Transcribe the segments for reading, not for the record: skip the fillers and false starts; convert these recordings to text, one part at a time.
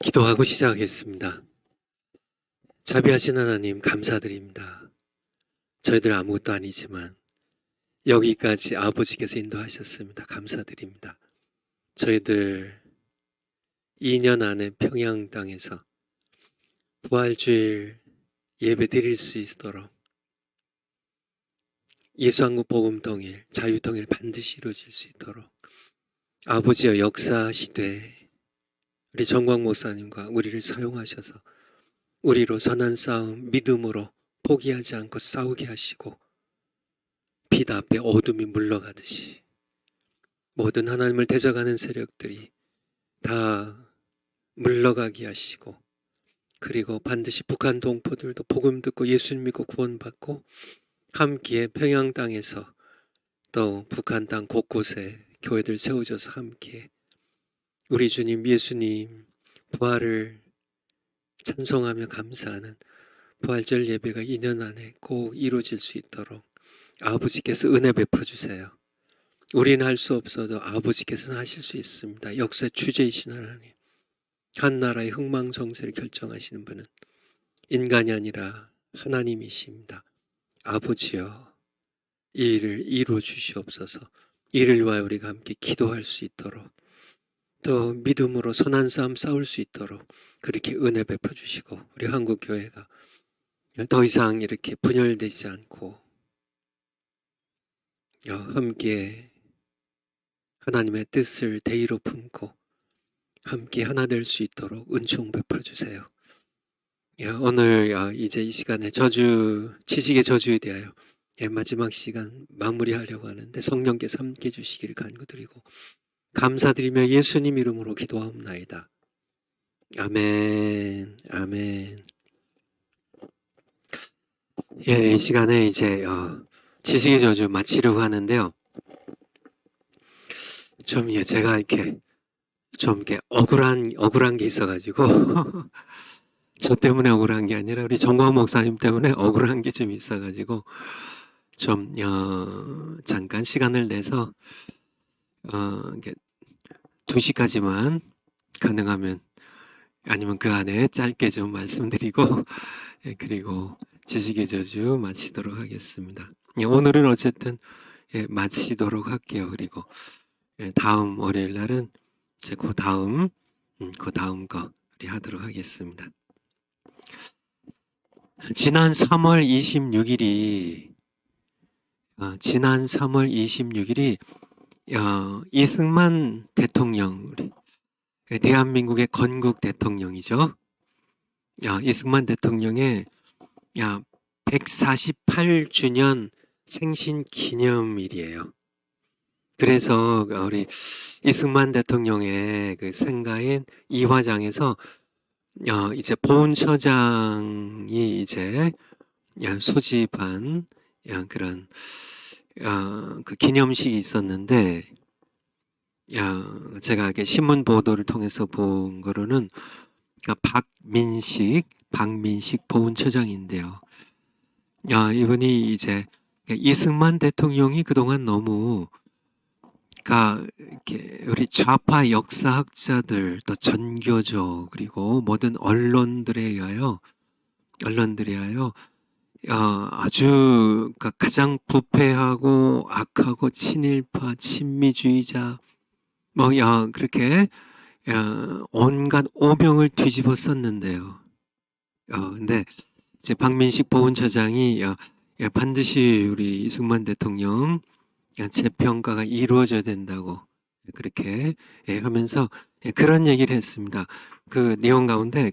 기도하고 시작하겠습니다. 자비하신 하나님 감사드립니다. 저희들 아무것도 아니지만 여기까지 아버지께서 인도하셨습니다. 감사드립니다. 저희들 2년 안에 평양 땅에서 부활주일 예배 드릴 수 있도록 예수한국 복음통일, 자유통일 반드시 이루어질 수 있도록 아버지여 역사하시되 우리 정광 목사님과 우리를 사용하셔서 우리로 선한 싸움 믿음으로 포기하지 않고 싸우게 하시고 빛 앞에 어둠이 물러가듯이 모든 하나님을 대적하는 세력들이 다 물러가게 하시고 그리고 반드시 북한 동포들도 복음 듣고 예수님 믿고 구원받고 함께 평양 땅에서 또 북한 땅 곳곳에 교회들 세워져서 함께 우리 주님 예수님 부활을 찬송하며 감사하는 부활절 예배가 2년 안에 꼭 이루어질 수 있도록 아버지께서 은혜 베풀어 주세요. 우리는 할 수 없어도 아버지께서는 하실 수 있습니다. 역사의 주제이신 하나님, 한 나라의 흥망정세를 결정하시는 분은 인간이 아니라 하나님이십니다. 아버지여, 이 일을 이루어 주시옵소서. 이를 위하여 우리가 함께 기도할 수 있도록 또 믿음으로 선한 싸움 싸울 수 있도록 그렇게 은혜 베풀어 주시고 우리 한국교회가 더 이상 이렇게 분열되지 않고 함께 하나님의 뜻을 대의로 품고 함께 하나 될 수 있도록 은총 베풀어 주세요. 오늘 이제 이 시간에 지식의 저주에 대하여 마지막 시간 마무리하려고 하는데 성령께서 함께 주시기를 간구드리고 감사드리며 예수님 이름으로 기도하옵나이다. 아멘, 아멘. 이 시간에 이제 지식의 저주 마치려고 하는데요. 제가 이렇게 억울한 게 있어가지고 저 때문에 억울한 게 아니라 우리 정광 목사님 때문에 억울한 게 좀 있어가지고 잠깐 시간을 내서 2시까지만 가능하면 아니면 그 안에 짧게 좀 말씀드리고 그리고 지식의 저주 마치도록 하겠습니다. 오늘은 어쨌든 마치도록 할게요. 그리고 다음 월요일 날은 그 다음 거 우리 하도록 하겠습니다. 지난 3월 26일이 이승만 대통령, 대한민국의 건국 대통령이죠. 이승만 대통령의 148주년 생신 기념일이에요. 그래서 우리 이승만 대통령의 그 생가인 이화장에서 이제 보훈처장이 이제 소집한 그런 그 기념식이 있었는데 제가 이렇게 신문 보도를 통해서 본 거로는 박민식 보훈처장인데요. 이분이 이제 이승만 대통령이 그동안 너무 이렇게 우리 좌파 역사학자들 또 전교조 그리고 모든 언론들에 의하여 아주 가장 부패하고 악하고 친일파 친미주의자 그렇게 온갖 오명을 뒤집어 썼는데요. 근데 이제 박민식 보훈처장이 반드시 우리 이승만 대통령 재평가가 이루어져야 된다고 그렇게 하면서 그런 얘기를 했습니다. 그 내용 가운데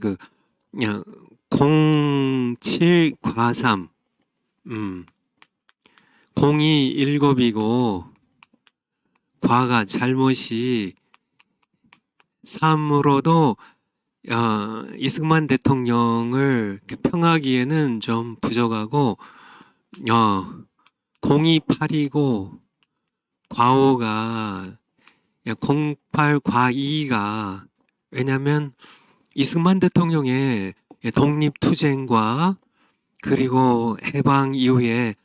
07과삼 0이 7이고 과가 잘못이 3으로도 이승만 대통령을 평하기에는 좀 부족하고 0이 8이고 과오가 08 과2가 왜냐하면 이승만 대통령의 독립투쟁과 그리고 해방 이후에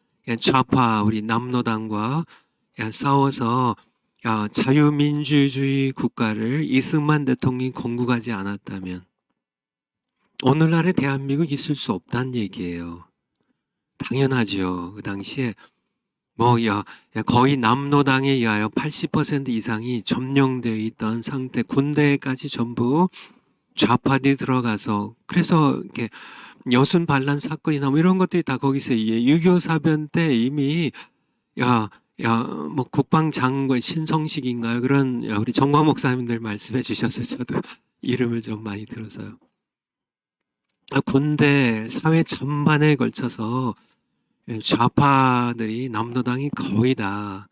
좌파 우리 남로당과 싸워서 자유민주주의 국가를 이승만 대통령이 건국하지 않았다면 오늘날의 대한민국 있을 수 없다는 얘기예요. 당연하죠. 그 당시에 거의 남로당에 의하여 80% 이상이 점령되어 있던 상태, 군대까지 전부 좌파들이 들어가서, 그래서 이렇게 여순 반란 사건이나 뭐 이런 것들이 다 거기서 6.25 사변 때 이미 국방장관 신성식인가요? 그런 우리 정광 목사님들 말씀해 주셔서 저도 이름을 좀 많이 들어서요. 군대 사회 전반에 걸쳐서 좌파들이 남로당이 거의 다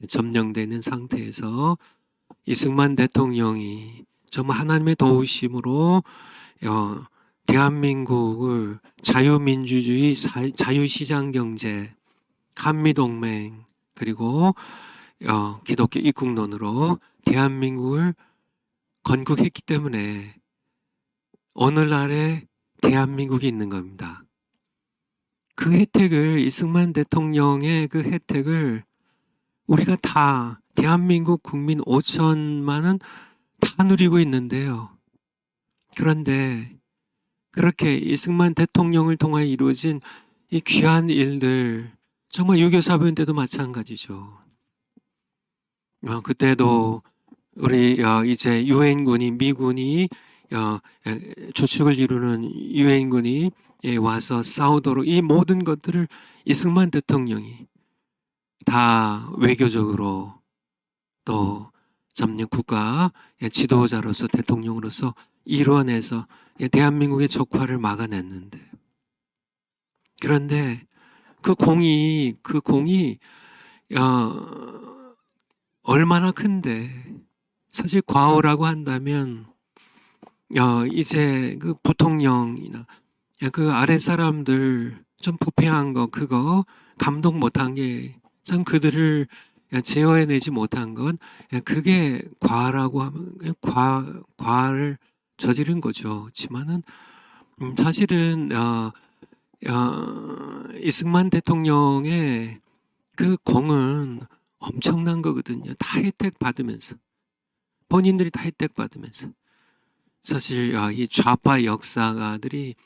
점령되는 상태에서 이승만 대통령이 정말 하나님의 도우심으로 대한민국을 자유민주주의, 자유시장경제, 한미동맹, 그리고 기독교 입국론으로 대한민국을 건국했기 때문에 오늘날의 대한민국이 있는 겁니다. 그 혜택을, 이승만 대통령의 그 혜택을 우리가 다, 대한민국 국민 5천만은 다 누리고 있는데요. 그런데 그렇게 이승만 대통령을 통하여 이루어진 이 귀한 일들, 정말 6.25 사변 때도 마찬가지죠. 그때도 우리 이제 유엔군이, 미군이 주축을 이루는 유엔군이 와서 싸우도록 이 모든 것들을 이승만 대통령이 다 외교적으로 또 점령 국가 지도자로서, 대통령으로서 이루어내서 대한민국의 적화를 막아냈는데, 그런데 그 공이 얼마나 큰데, 사실 과오라고 한다면 이제 그 부통령이나 그 아래 사람들 좀 부패한 거, 그거 감독 못한 게, 참 그들을 제어해내지 못한 건, 그게 과라고 하면 과를 저지른 거죠. 지만은 사실은 이승만 대통령의 그 공은 엄청난 거거든요. 다 혜택 받으면서, 본인들이 다 혜택 받으면서. 사실 이 좌파 역사가들이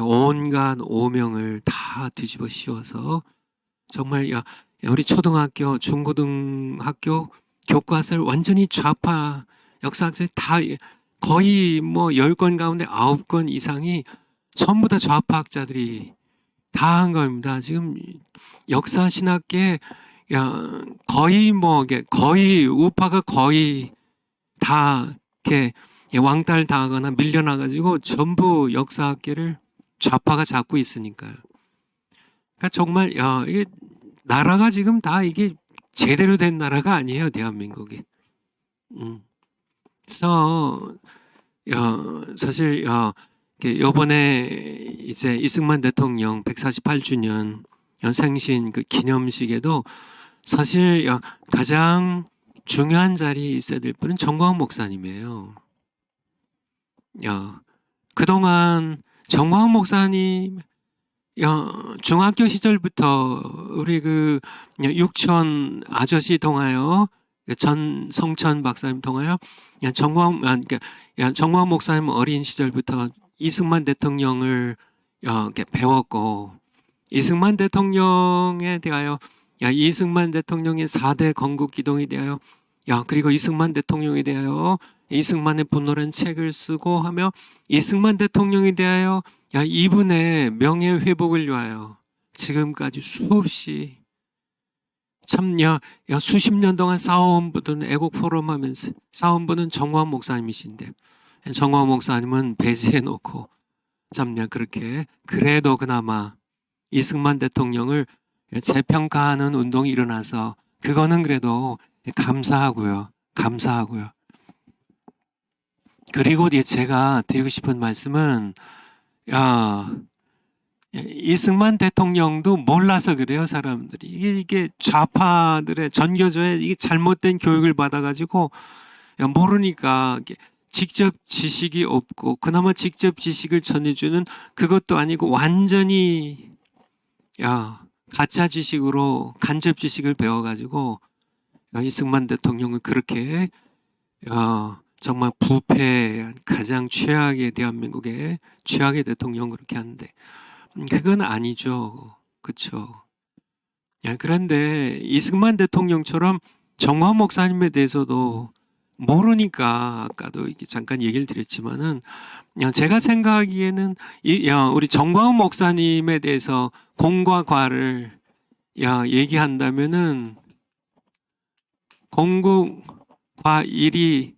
온갖 오명을 다 뒤집어 씌워서 정말 우리 초등학교, 중고등학교 교과서를 완전히 좌파 역사학자들이 다 거의 10권 가운데 9권 이상이 전부 다 좌파학자들이 다 한 겁니다. 지금 역사 신학계 거의 우파가 거의 다 이렇게 왕따를 당하거나 밀려나가지고 전부 역사학계를 좌파가 잡고 있으니까요. 그러니까 정말 이게 나라가 지금 다 이게 제대로 된 나라가 아니에요, 대한민국이. 그래서 사실 이번에 이제 이승만 대통령 148주년 생신 그 기념식에도 사실 가장 중요한 자리에 있어야 될 분은 정광 목사님이에요. 그동안 정광 목사님 중학교 시절부터 우리 그 육촌 아저씨 통하여, 전 성천 박사님 통하여 정광 목사님 어린 시절부터 이승만 대통령을 이렇게 배웠고, 이승만 대통령에 대하여 이승만 대통령의 4대 건국 기동에 대하여 그리고 이승만 대통령에 대하여 이승만의 분노라는 책을 쓰고 하며, 이승만 대통령에 대하여 이분의 명예회복을 위하여 지금까지 수없이 참 수십 년 동안 싸워온 분은, 애국 포럼하면서 싸운 분은 정광 목사님이신데, 정광 목사님은 배제해 놓고 참 그렇게 그래도 그나마 이승만 대통령을 재평가하는 운동이 일어나서, 그거는 그래도 감사하고요. 그리고 제가 드리고 싶은 말씀은, 이승만 대통령도 몰라서 그래요, 사람들이. 이게 좌파들의 전교조에 이게 잘못된 교육을 받아가지고 모르니까 직접 지식이 없고, 그나마 직접 지식을 전해주는 그것도 아니고 완전히 가짜 지식으로 간접 지식을 배워가지고 이승만 대통령은 그렇게 정말 부패한 가장 최악의 대한민국의 최악의 대통령 그렇게 하는데 그건 아니죠. 그렇죠. 그런데 이승만 대통령처럼 정화 목사님에 대해서도 모르니까 아까도 이렇게 잠깐 얘기를 드렸지만은 제가 생각하기에는 우리 정광훈 목사님에 대해서 공과 과를 얘기한다면은 공과 일이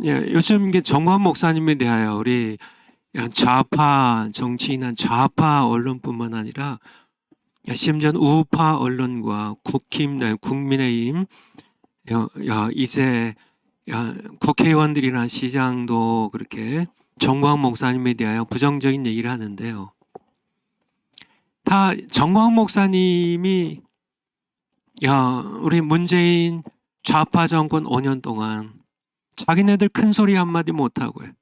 요즘 이게 정광훈 목사님에 대하여 우리 좌파 정치인한 좌파 언론뿐만 아니라 심지어 우파 언론과 국민의힘 이제 국회의원들이나 시장도 그렇게 정광훈 목사님에 대하여 부정적인 얘기를 하는데요. 다 정광훈 목사님이 우리 문재인 좌파 정권 5년 동안 자기네들 큰 소리 한마디 못하고요.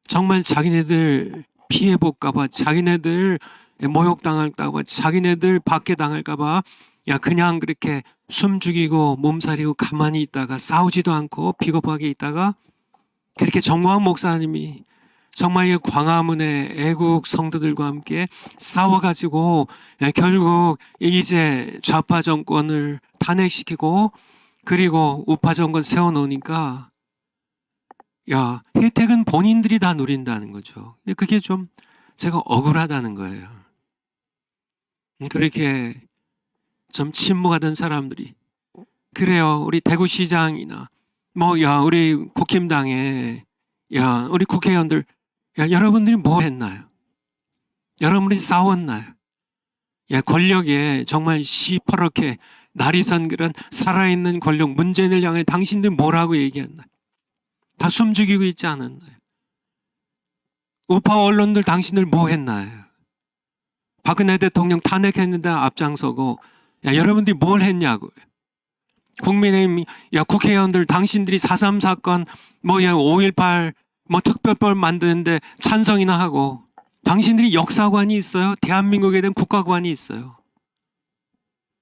정말 자기네들 피해 볼까봐, 자기네들 모욕당할까봐, 자기네들 박해당할까봐 그냥 그렇게 숨 죽이고 몸살이고 가만히 있다가 싸우지도 않고 비겁하게 있다가 그렇게 정광훈 목사님이 정말 이 광화문의 애국 성도들과 함께 싸워가지고 결국 이제 좌파 정권을 탄핵시키고 그리고 우파 정권 세워놓으니까 혜택은 본인들이 다 누린다는 거죠. 그게 좀 제가 억울하다는 거예요. 그렇게 좀 침묵하던 사람들이 그래요. 우리 대구시장이나 우리 국힘당에 우리 국회의원들 여러분들이 뭐 했나요? 여러분들이 싸웠나요? 권력에 정말 시퍼렇게 날이 선 그런 살아있는 권력 문재인을 향해 당신들 뭐라고 얘기했나요? 다 숨죽이고 있지 않았나요? 우파 언론들 당신들 뭐 했나요? 박근혜 대통령 탄핵했는데 앞장서고 여러분들이 뭘 했냐고요? 국민의힘 국회의원들 당신들이 4.3 사건 5.18 특별법 만드는데 찬성이나 하고 당신들이 역사관이 있어요? 대한민국에 대한 국가관이 있어요.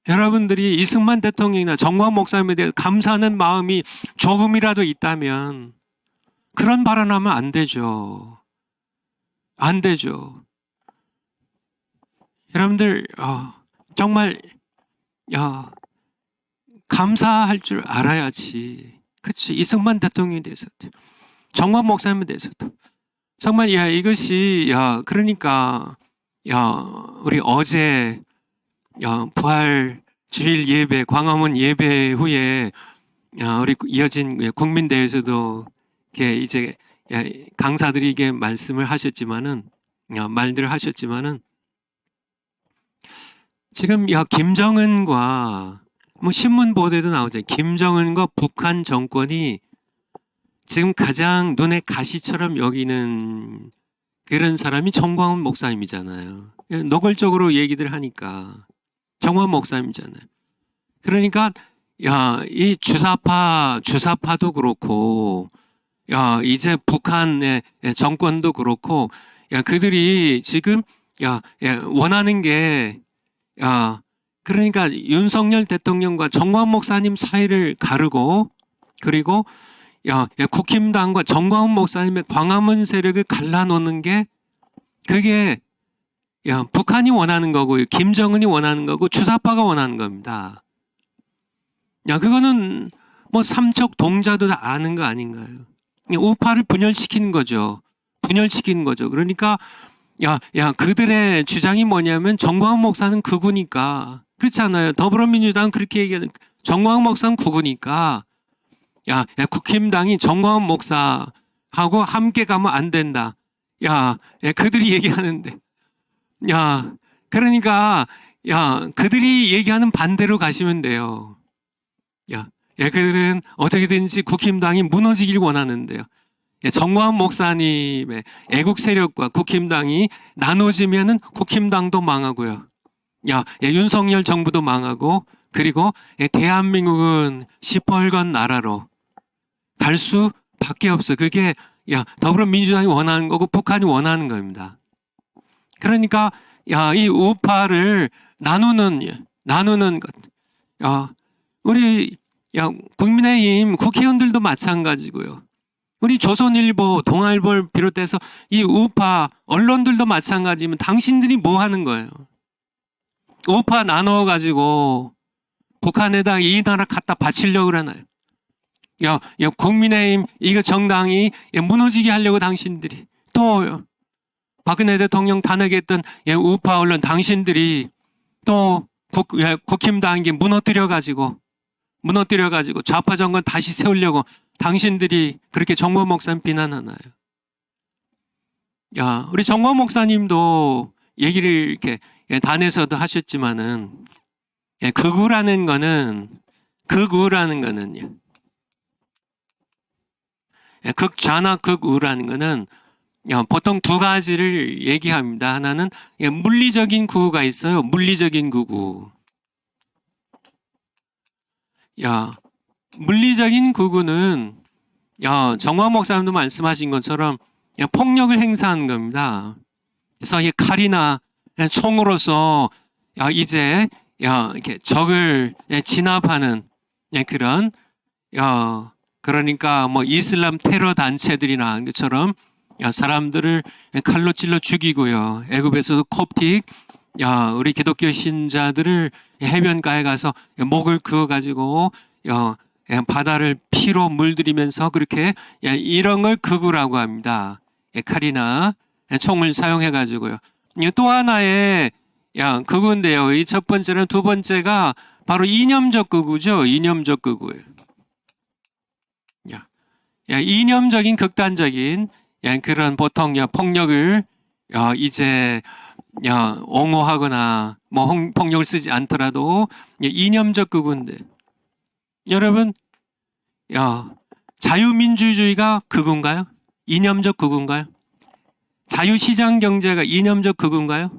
여러분들이 이승만 대통령이나 정광훈 목사님에 대해 감사하는 마음이 조금이라도 있다면 그런 발언하면 안 되죠. 안 되죠. 여러분들 정말 감사할 줄 알아야지. 그치? 이승만 대통령에 대해서도 정광훈 목사님에 대해서도 정말 이것이 그러니까 우리 어제 부활 주일 예배 광화문 예배 후에 우리 이어진 국민대회에서도 이제 강사들이 이게 말씀을 하셨지만은 말들을 하셨지만은 지금 김정은과 신문 보도에도 나오잖아요. 김정은과 북한 정권이 지금 가장 눈에 가시처럼 여기는 그런 사람이 정광훈 목사님이잖아요. 노골적으로 얘기들 하니까 정광훈 목사님이잖아요. 그러니까 이 주사파도 그렇고 이제 북한의 정권도 그렇고 그들이 지금 원하는 게 그러니까 윤석열 대통령과 정광훈 목사님 사이를 가르고 그리고 국힘당과 정광훈 목사님의 광화문 세력을 갈라놓는 게 그게 북한이 원하는 거고요. 김정은이 원하는 거고 주사파가 원하는 겁니다. 그거는 삼척 동자도 다 아는 거 아닌가요? 우파를 분열시키는 거죠. 분열시키는 거죠. 그러니까 그들의 주장이 뭐냐면 정광훈 목사는 극우니까 그렇잖아요. 더불어민주당은 그렇게 얘기하는 정광훈 목사는 극우니까 국힘당이 정광훈 목사하고 함께 가면 안 된다. 그들이 얘기하는데 그러니까 그들이 얘기하는 반대로 가시면 돼요. 그들은 어떻게든지 국힘당이 무너지길 원하는데요. 정광훈 목사님의 애국 세력과 국힘당이 나눠지면은 국힘당도 망하고요. 윤석열 정부도 망하고 그리고 대한민국은 시뻘건 나라로 갈 수밖에 없어. 그게 더불어민주당이 원하는 거고 북한이 원하는 겁니다. 그러니까 이 우파를 나누는 것. 우리 국민의힘 국회의원들도 마찬가지고요. 우리 조선일보, 동아일보를 비롯해서 이 우파 언론들도 마찬가지면 당신들이 뭐 하는 거예요? 우파 나눠가지고 북한에다 이 나라 갖다 바치려고 그러나요? 국민의힘 이거 정당이 무너지게 하려고 당신들이, 또 박근혜 대통령 탄핵했던 우파 언론 당신들이 또 국힘당이 무너뜨려가지고 좌파 정권 다시 세우려고 당신들이 그렇게 정모 목사님 비난하나요? 우리 정모 목사님도 얘기를 이렇게 단에서도 하셨지만은, 극우라는 거는 극좌나 극우라는 거는 보통 두 가지를 얘기합니다. 하나는 물리적인 극우가 있어요. 물리적인 극우. 물리적인 극우는 정화 목사님도 말씀하신 것처럼 폭력을 행사하는 겁니다. 그래서 이 칼이나 총으로서 이제 이렇게 적을 진압하는 그런 그러니까 뭐 이슬람 테러 단체들이나 것처럼 사람들을 칼로 찔러 죽이고요. 애굽에서도 콥틱 우리 기독교 신자들을 해변가에 가서 목을 그어 가지고 바다를 피로 물들이면서 그렇게 이런 걸 극우라고 합니다. 칼이나 총을 사용해 가지고요. 또 하나의 극우인데요. 이 첫 번째는, 두 번째가 바로 이념적 극우죠. 이념적 극우예요. 이념적인 극단적인 그런 보통 폭력을 이제 옹호하거나 뭐 폭력을 쓰지 않더라도 이념적 극우인데, 여러분 자유민주주의가 극우인가요? 이념적 극우인가요? 자유시장 경제가 이념적 극우인가요?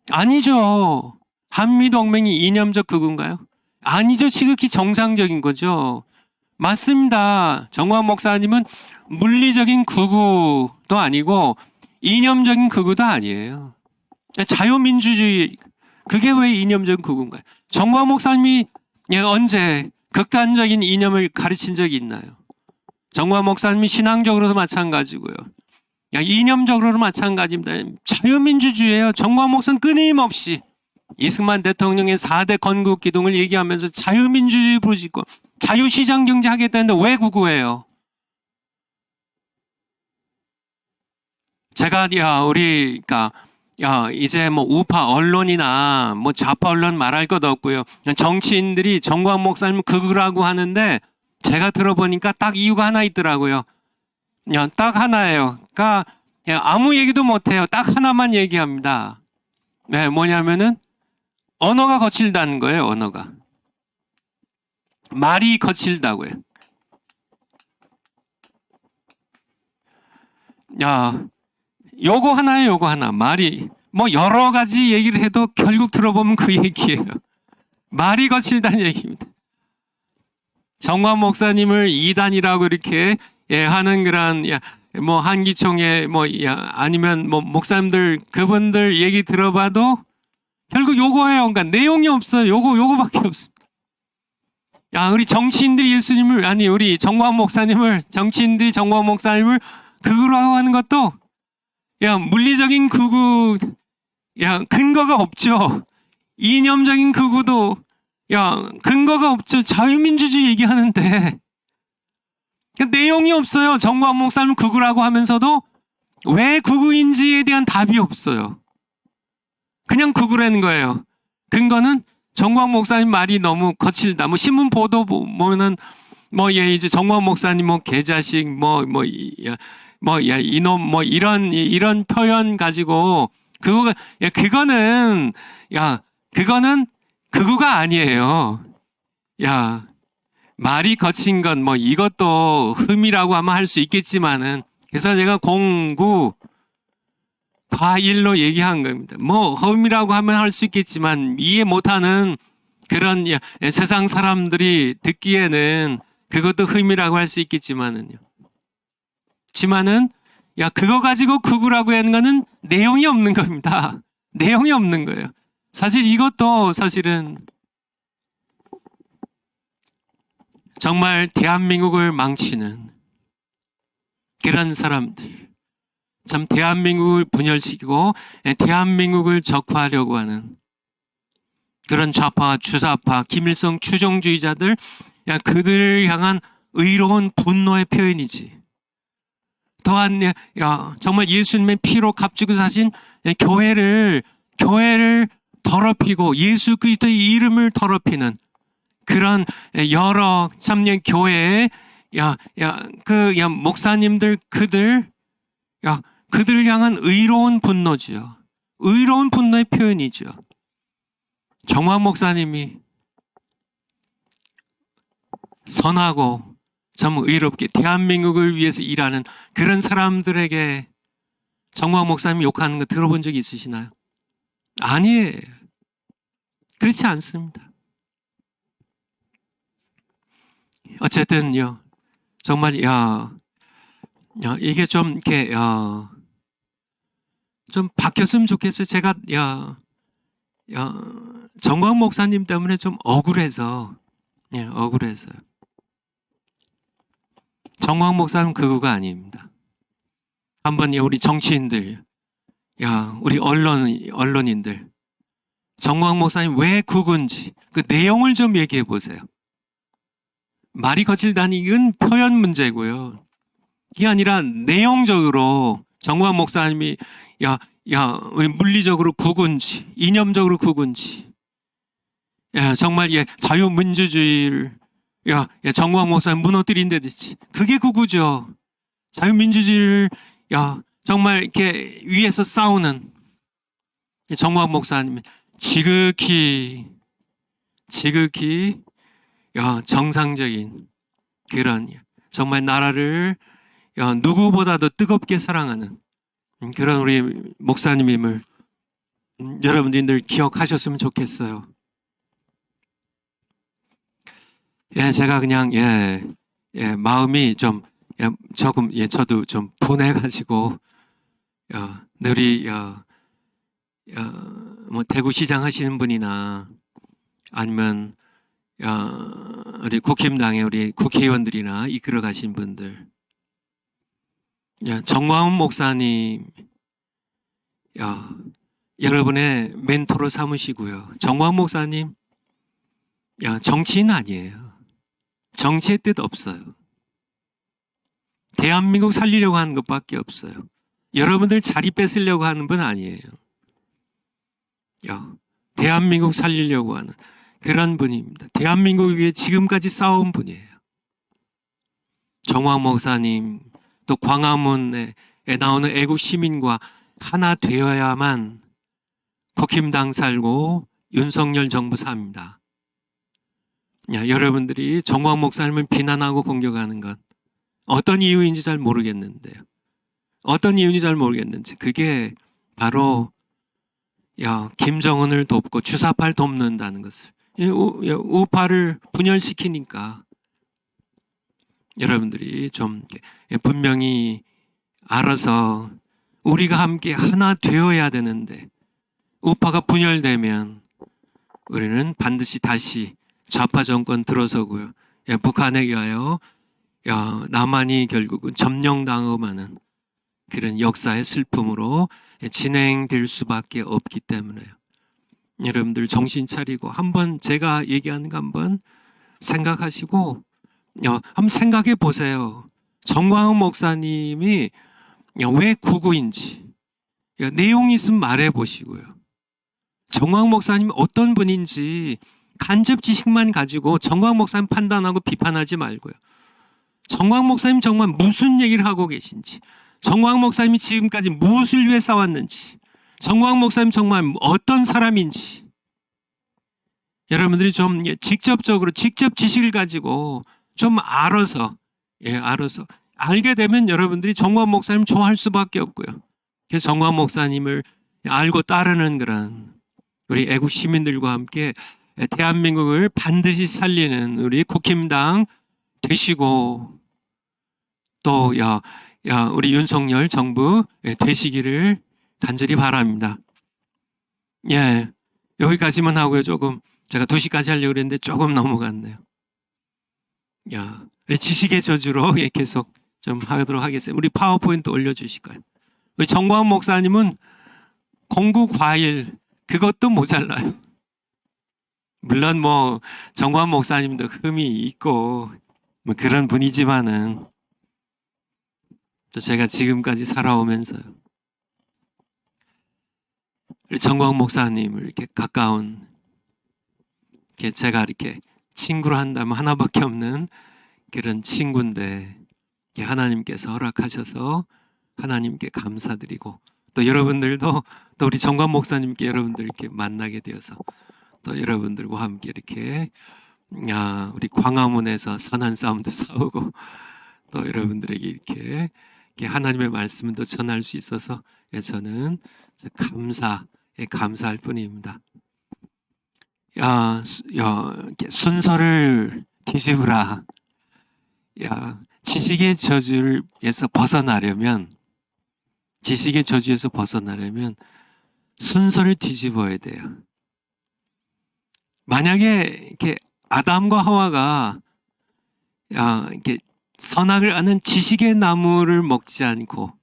아니죠. 한미동맹이 이념적 극우인가요? 아니죠. 지극히 정상적인 거죠. 맞습니다. 정화 목사님은 물리적인 극우도 아니고 이념적인 극우도 아니에요. 자유민주주의, 그게 왜 이념적인 극우인가요? 정화 목사님이 언제 극단적인 이념을 가르친 적이 있나요? 정화 목사님이 신앙적으로도 마찬가지고요. 이념적으로도 마찬가지입니다. 자유민주주의예요. 정화 목사는 끊임없이 이승만 대통령의 4대 건국 기둥을 얘기하면서 자유민주주의 부르짖고 자유시장 경제 하겠다는데 왜 극우예요? 제가 이제 뭐 우파 언론이나 뭐 좌파 언론 말할 것 없고요. 정치인들이 정광 목사님 극우라고 하는데 제가 들어보니까 딱 이유가 하나 있더라고요. 딱 하나예요. 그러니까 아무 얘기도 못해요. 딱 하나만 얘기합니다. 뭐냐면은 언어가 거칠다는 거예요. 언어가. 말이 거칠다고요. 요거 하나예요. 요거 하나. 말이 뭐 여러 가지 얘기를 해도 결국 들어보면 그 얘기예요. 말이 거칠다는 얘기입니다. 정광 목사님을 이단이라고 이렇게 하는 그런 뭐 한기총회 아니면 뭐 목사님들 그분들 얘기 들어봐도 결국 요거예요. 그러니까 내용이 없어요. 요거밖에 없습니다. 우리 정치인들이 우리 정광 목사님을, 정치인들이 정광 목사님을 극우라고 하는 것도 물리적인 극우, 근거가 없죠. 이념적인 극우도 근거가 없죠. 자유민주주의 얘기하는데 내용이 없어요. 정광 목사님 극우라고 하면서도 왜 극우인지에 대한 답이 없어요. 그냥 극우라는 거예요. 근거는 정광 목사님 말이 너무 거칠다. 뭐 신문 보도 보면은 이제 정광 목사님 개자식 이놈 이런 표현 가지고 그거는 극우가 아니에요. 말이 거친 건 이것도 흠이라고 하면 할 수 있겠지만은, 그래서 제가 공구 과일로 얘기한 겁니다. 흠이라고 하면 할 수 있겠지만 이해 못하는 그런 세상 사람들이 듣기에는 그것도 흠이라고 할 수 있겠지만은요. 그거 가지고 극우라고 하는 거는 내용이 없는 겁니다. 내용이 없는 거예요. 사실 이것도 사실은 정말 대한민국을 망치는 그런 사람들, 참 대한민국을 분열시키고 대한민국을 적화하려고 하는 그런 좌파, 주사파, 김일성 추종주의자들, 그들을 향한 의로운 분노의 표현이지. 또한 정말 예수님의 피로 값주고 사신 교회를 더럽히고 예수 그리스도의 이름을 더럽히는 그런 여러 참여 교회의 목사님들 그들을 향한 의로운 분노지요. 의로운 분노의 표현이죠. 정황 목사님이 선하고 참 의롭게 대한민국을 위해서 일하는 그런 사람들에게 정황 목사님 욕하는 거 들어본 적 있으시나요? 아니에요. 그렇지 않습니다. 어쨌든요, 정말 이게 좀 이렇게 좀 바뀌었으면 좋겠어요. 제가 정광 목사님 때문에 좀 억울해서 억울해서요. 정광 목사는 그거가 아닙니다. 한번 우리 정치인들, 우리 언론인들, 정광 목사님 왜 국은지 그 내용을 좀 얘기해 보세요. 말이 거칠다니 이건 표현 문제고요. 그게 아니라 내용적으로 정광 목사님이 물리적으로 국은지, 이념적으로 국은지, 정말 자유민주주의를 정광 목사님 무너뜨린다든지 그게 구구죠. 자유민주주의를 정말 이렇게 위에서 싸우는 정광 목사님 지극히 정상적인 그런 정말 나라를 누구보다도 뜨겁게 사랑하는 그런 우리 목사님임을 여러분들 기억하셨으면 좋겠어요. 제가 그냥 마음이 좀 조금 저도 좀 분해가지고 우리 뭐 대구시장 하시는 분이나 아니면 우리 국힘당의 우리 국회의원들이나 이끌어 가신 분들, 정광훈 목사님 여러분의 멘토로 삼으시고요. 정광훈 목사님 정치인 아니에요. 정치의 뜻 없어요. 대한민국 살리려고 하는 것밖에 없어요. 여러분들 자리 뺏으려고 하는 분 아니에요. 대한민국 살리려고 하는 그런 분입니다. 대한민국을 위해 지금까지 싸운 분이에요. 정황 목사님, 또 광화문에 나오는 애국 시민과 하나 되어야만 국힘당 살고 윤석열 정부 삽니다. 여러분들이 정황 목사님을 비난하고 공격하는 것 어떤 이유인지 잘 모르겠는데요. 어떤 이유인지 잘 모르겠는지 그게 바로 김정은을 돕고 주사파를 돕는다는 것을 우파를 분열시키니까 여러분들이 좀 분명히 알아서 우리가 함께 하나 되어야 되는데 우파가 분열되면 우리는 반드시 다시 좌파 정권 들어서고요. 북한에 의하여 남한이 결국은 점령당하는 그런 역사의 슬픔으로 진행될 수밖에 없기 때문에요. 여러분들 정신 차리고 한번 제가 얘기하는 거 한번 생각하시고 한번 생각해 보세요. 정광훈 목사님이 왜 구구인지 내용이 있으면 말해 보시고요. 정광훈 목사님이 어떤 분인지 간접 지식만 가지고 정광훈 목사님 판단하고 비판하지 말고요. 정광훈 목사님 정말 무슨 얘기를 하고 계신지, 정광훈 목사님이 지금까지 무엇을 위해 싸웠는지, 정광훈 목사님 정말 어떤 사람인지 여러분들이 좀 직접적으로 직접 지식을 가지고 좀 알아서 알게 되면 여러분들이 정광훈 목사님 좋아할 수밖에 없고요. 그래서 정광훈 목사님을 알고 따르는 그런 우리 애국 시민들과 함께 대한민국을 반드시 살리는 우리 국힘당 되시고 또 우리 윤석열 정부 되시기를 간절히 바랍니다. 예, 여기까지만 하고요. 조금 제가 2시까지 하려고 그랬는데 조금 넘어갔네요. 야, 지식의 저주로 예, 계속 좀 하도록 하겠습니다. 우리 파워포인트 올려주실까요? 우리 정광 목사님은 공구 과일 그것도 모자라요. 물론 뭐 정광 목사님도 흠이 있고 뭐 그런 분이지만은 또 제가 지금까지 살아오면서요. 우리 정광 목사님을 이렇게 가까운 이렇게 제가 이렇게 친구로 한다면 하나밖에 없는 그런 친구인데 하나님께서 허락하셔서 하나님께 감사드리고 또 여러분들도 또 우리 정관 목사님께 여러분들 이렇게 만나게 되어서 또 여러분들과 함께 이렇게 우리 광화문에서 선한 싸움도 싸우고 또 여러분들에게 이렇게 하나님의 말씀을 또 전할 수 있어서 저는 감사할 뿐입니다. 순서를 뒤집으라. 지식의 저주에서 벗어나려면 순서를 뒤집어야 돼요. 만약에 이렇게 아담과 하와가 이렇게 선악을 아는 지식의 나무를 먹지 않고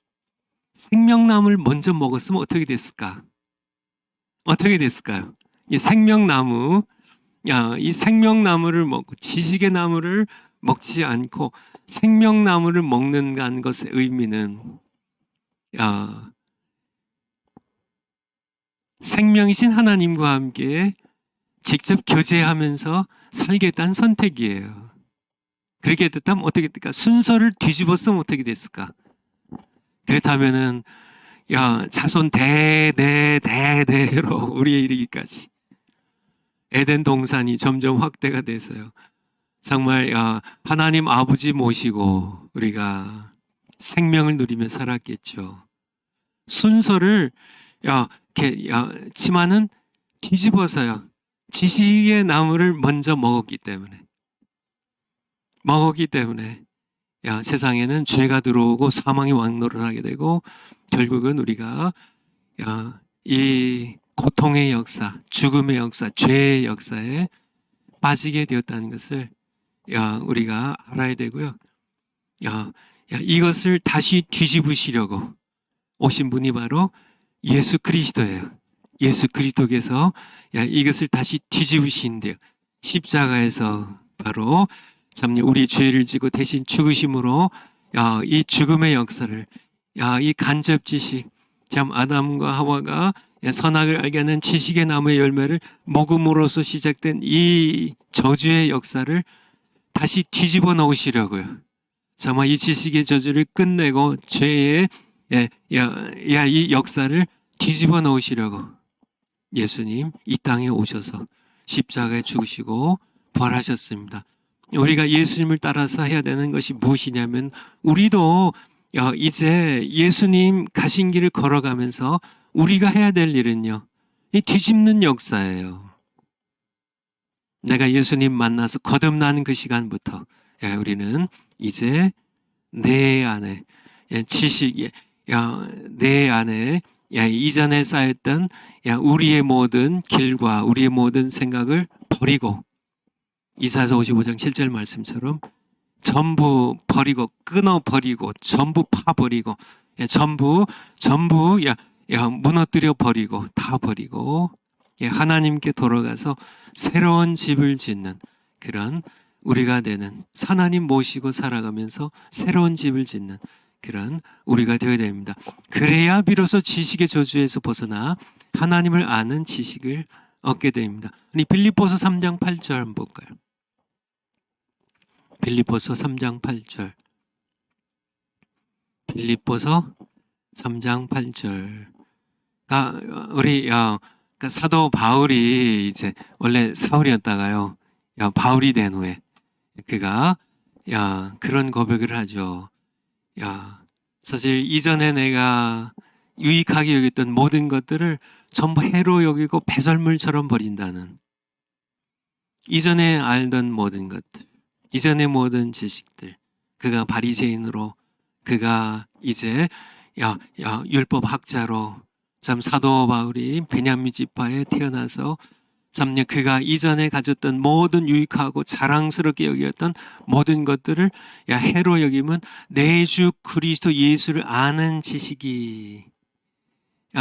생명나무를 먼저 먹었으면 어떻게 됐을까? 어떻게 됐을까요? 이 생명나무, 이 생명나무를 먹고 지식의 나무를 먹지 않고 생명나무를 먹는다는 것의 의미는 생명이신 하나님과 함께 직접 교제하면서 살겠다는 선택이에요. 그렇게 됐다면 어떻게 될까? 순서를 뒤집었으면 어떻게 됐을까? 그렇다면은 자손 대대로 우리에 이르기까지 에덴 동산이 점점 확대가 돼서요. 정말 하나님 아버지 모시고 우리가 생명을 누리며 살았겠죠. 순서를 치마는 뒤집어서요. 지식의 나무를 먼저 먹었기 때문에 세상에는 죄가 들어오고 사망이 왕노를 하게 되고 결국은 우리가 이 고통의 역사, 죽음의 역사, 죄의 역사에 빠지게 되었다는 것을 우리가 알아야 되고요. 이것을 다시 뒤집으시려고 오신 분이 바로 예수 그리스도예요. 예수 그리스도께서 이것을 다시 뒤집으신대요. 십자가에서 바로 참 우리 죄를 지고 대신 죽으심으로 이 죽음의 역사를 이 간접 지식, 참 아담과 하와가 선악을 알게 하는 지식의 나무의 열매를 먹음으로써 시작된 이 저주의 역사를 다시 뒤집어 놓으시려고요. 정말 이 지식의 저주를 끝내고 죄의 이 역사를 뒤집어 놓으시려고 예수님 이 땅에 오셔서 십자가에 죽으시고 부활하셨습니다. 우리가 예수님을 따라서 해야 되는 것이 무엇이냐면 우리도 이제 예수님 가신 길을 걸어가면서 우리가 해야 될 일은요. 이 뒤집는 역사예요. 내가 예수님 만나서 거듭나는 그 시간부터 우리는 이제 내 안에 지식이 내 안에 이전에 쌓였던 우리의 모든 길과 우리의 모든 생각을 버리고 이사야서 55장 7절 말씀처럼 전부 버리고 끊어버리고 전부 파버리고 전부 무너뜨려 버리고 다 버리고 하나님께 돌아가서 새로운 집을 짓는 그런 우리가 되는 하나님 모시고 살아가면서 새로운 집을 짓는 그런 우리가 되어야 됩니다. 그래야 비로소 지식의 저주에서 벗어나 하나님을 아는 지식을 얻게 됩니다. 빌립보서 3장 8절 한번 볼까요? 빌립보서 3장 8절. 빌립보서 3장 8절. 우리 사도 바울이 이제 원래 사울이었다가요. 바울이 된 후에 그가 그런 고백을 하죠. 사실 이전에 내가 유익하게 여겼던 모든 것들을 전부 해로 여기고 배설물처럼 버린다는 이전에 알던 모든 것들, 이전의 모든 지식들, 그가 바리새인으로 그가 이제 율법 학자로 참 사도 바울이 베냐민 지파에 태어나서 참 그가 이전에 가졌던 모든 유익하고 자랑스럽게 여겼던 모든 것들을 해로 여기면 내 주 그리스도 예수를 아는 지식이,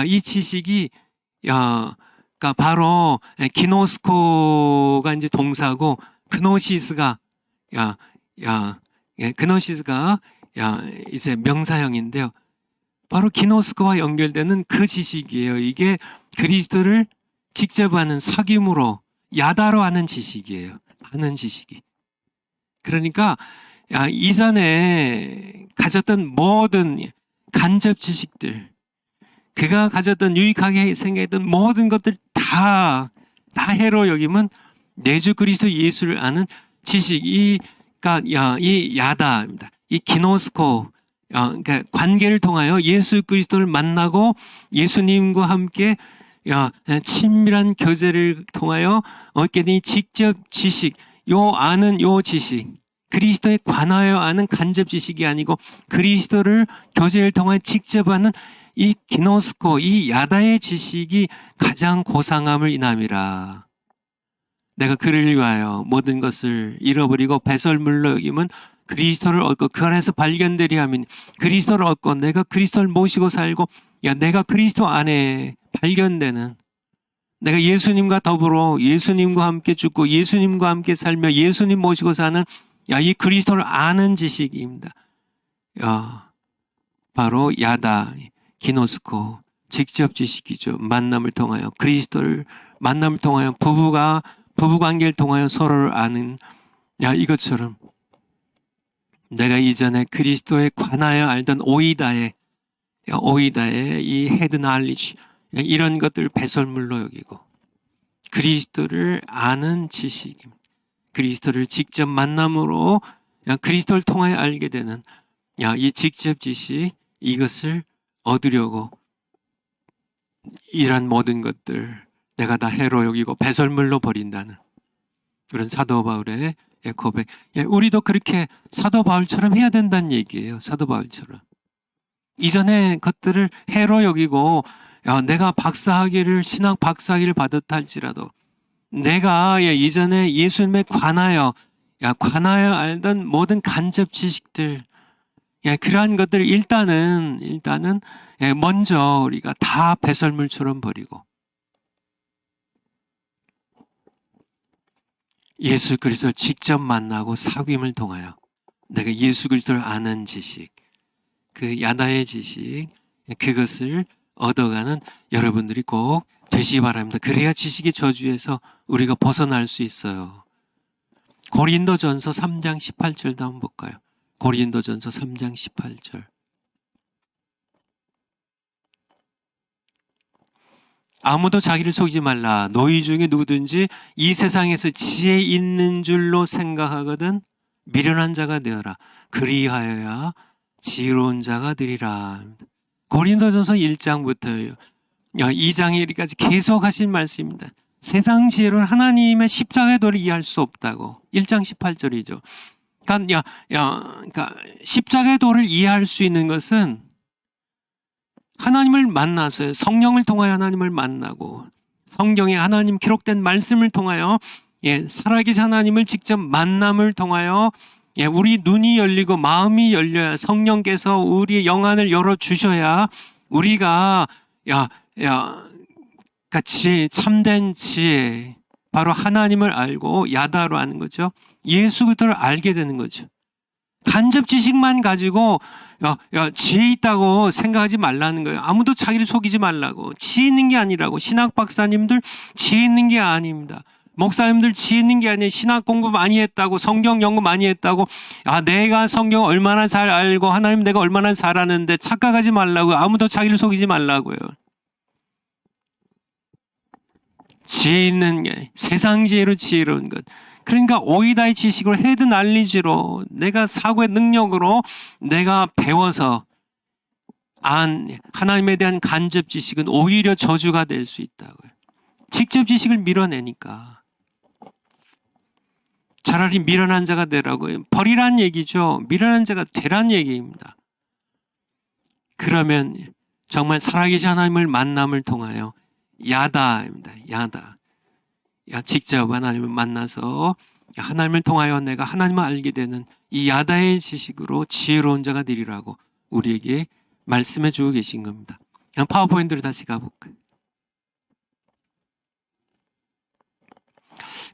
이 지식이 그러니까 바로 기노스코가 이제 동사고 그노시스가 그노시스가 이제 명사형인데요. 바로 기노스코와 연결되는 그 지식이에요. 이게 그리스도를 직접 아는 사귐으로 야다로 아는 지식이에요. 아는 지식이. 그러니까 이전에 가졌던 모든 간접 지식들, 그가 가졌던 유익하게 생각했던 모든 것들 다 해로 여기면 내주 그리스도 예수를 아는 지식, 그러니까 이 야다입니다. 이 기노스코, 그러니까 관계를 통하여 예수 그리스도를 만나고 예수님과 함께 친밀한 교제를 통하여 얻게 된 직접 지식, 아는 지식, 그리스도에 관하여 아는 간접 지식이 아니고 그리스도를 교제를 통하여 직접 아는 이 기노스코, 이 야다의 지식이 가장 고상함을 인함이라. 내가 그를 위하여 모든 것을 잃어버리고 배설물로 여기면 그리스도를 얻고 그 안에서 발견되리 하면 그리스도를 얻고 내가 그리스도를 모시고 살고 내가 그리스도 안에 발견되는, 내가 예수님과 더불어 예수님과 함께 죽고 예수님과 함께 살며 예수님 모시고 사는 이 그리스도를 아는 지식입니다. 바로 야다, 기노스코, 직접 지식이죠. 만남을 통하여 그리스도를 만남을 통하여 부부관계를 통하여 서로를 아는 이것처럼 내가 이전에 그리스도에 관하여 알던 오이다의 이 헤드 날리지, 이런 것들을 배설물로 여기고 그리스도를 아는 지식입니다. 그리스도를 직접 만남으로 그리스도를 통하여 알게 되는 이 직접 지식, 이것을 얻으려고 이런 모든 것들 내가 다 해로 여기고 배설물로 버린다는 그런 사도 바울의 고백. 우리도 그렇게 사도 바울처럼 해야 된다는 얘기예요. 사도 바울처럼. 이전에 것들을 해로 여기고 내가 신학 박사학위를 받았다 할지라도 내가 이전에 예수님에 관하여 알던 모든 간접 지식들, 그러한 것들을 일단은 먼저 우리가 다 배설물처럼 버리고 예수 그리스도를 직접 만나고 사귐을 통하여 내가 예수 그리스도를 아는 지식, 그 야다의 지식, 그것을 얻어가는 여러분들이 꼭 되시기 바랍니다. 그래야 지식의 저주에서 우리가 벗어날 수 있어요. 고린도전서 3장 18절도 한번 볼까요? 고린도전서 3장 18절. 아무도 자기를 속이지 말라. 너희 중에 누구든지 이 세상에서 지혜 있는 줄로 생각하거든 미련한 자가 되어라. 그리하여야 지혜로운 자가 되리라. 고린도전서 1장부터 2장에 이르기까지 계속 하신 말씀입니다. 세상 지혜로는 하나님의 십자가의 도를 이해할 수 없다고. 1장 18절이죠. 그러니까 십자가의 도를 이해할 수 있는 것은 하나님을 만나서 성령을 통하여 하나님을 만나고 성경에 하나님 기록된 말씀을 통하여 살아계신 하나님을 직접 만남을 통하여 우리 눈이 열리고 마음이 열려야 성령께서 우리의 영안을 열어주셔야 우리가 같이 참된 지혜, 바로 하나님을 알고 야다로 아는 거죠. 예수 그리스도를 알게 되는 거죠. 간접 지식만 가지고 지혜 있다고 생각하지 말라는 거예요. 아무도 자기를 속이지 말라고. 지혜 있는 게 아니라고. 신학 박사님들 지혜 있는 게 아닙니다. 목사님들 지혜 있는 게 아니에요. 신학 공부 많이 했다고, 성경 연구 많이 했다고, 내가 성경 얼마나 잘 알고 하나님 내가 얼마나 잘 아는데 착각하지 말라고. 아무도 자기를 속이지 말라고요. 지혜 있는 게 세상 지혜로 지혜로운 것. 그러니까 오이다의 지식으로 헤드 날리지로 내가 사고의 능력으로 내가 배워서 하나님에 대한 간접 지식은 오히려 저주가 될 수 있다고요. 직접 지식을 밀어내니까. 차라리 미련한 자가 되라고요. 버리란 얘기죠. 미련한 자가 되란 얘기입니다. 그러면 정말 살아계신 하나님을 만남을 통하여 야다입니다. 야다. 직접 하나님을 만나서 하나님을 통하여 내가 하나님을 알게 되는 이 야다의 지식으로 지혜로운 자가 되리라고 우리에게 말씀해 주고 계신 겁니다. 파워포인트로 다시 가볼까요?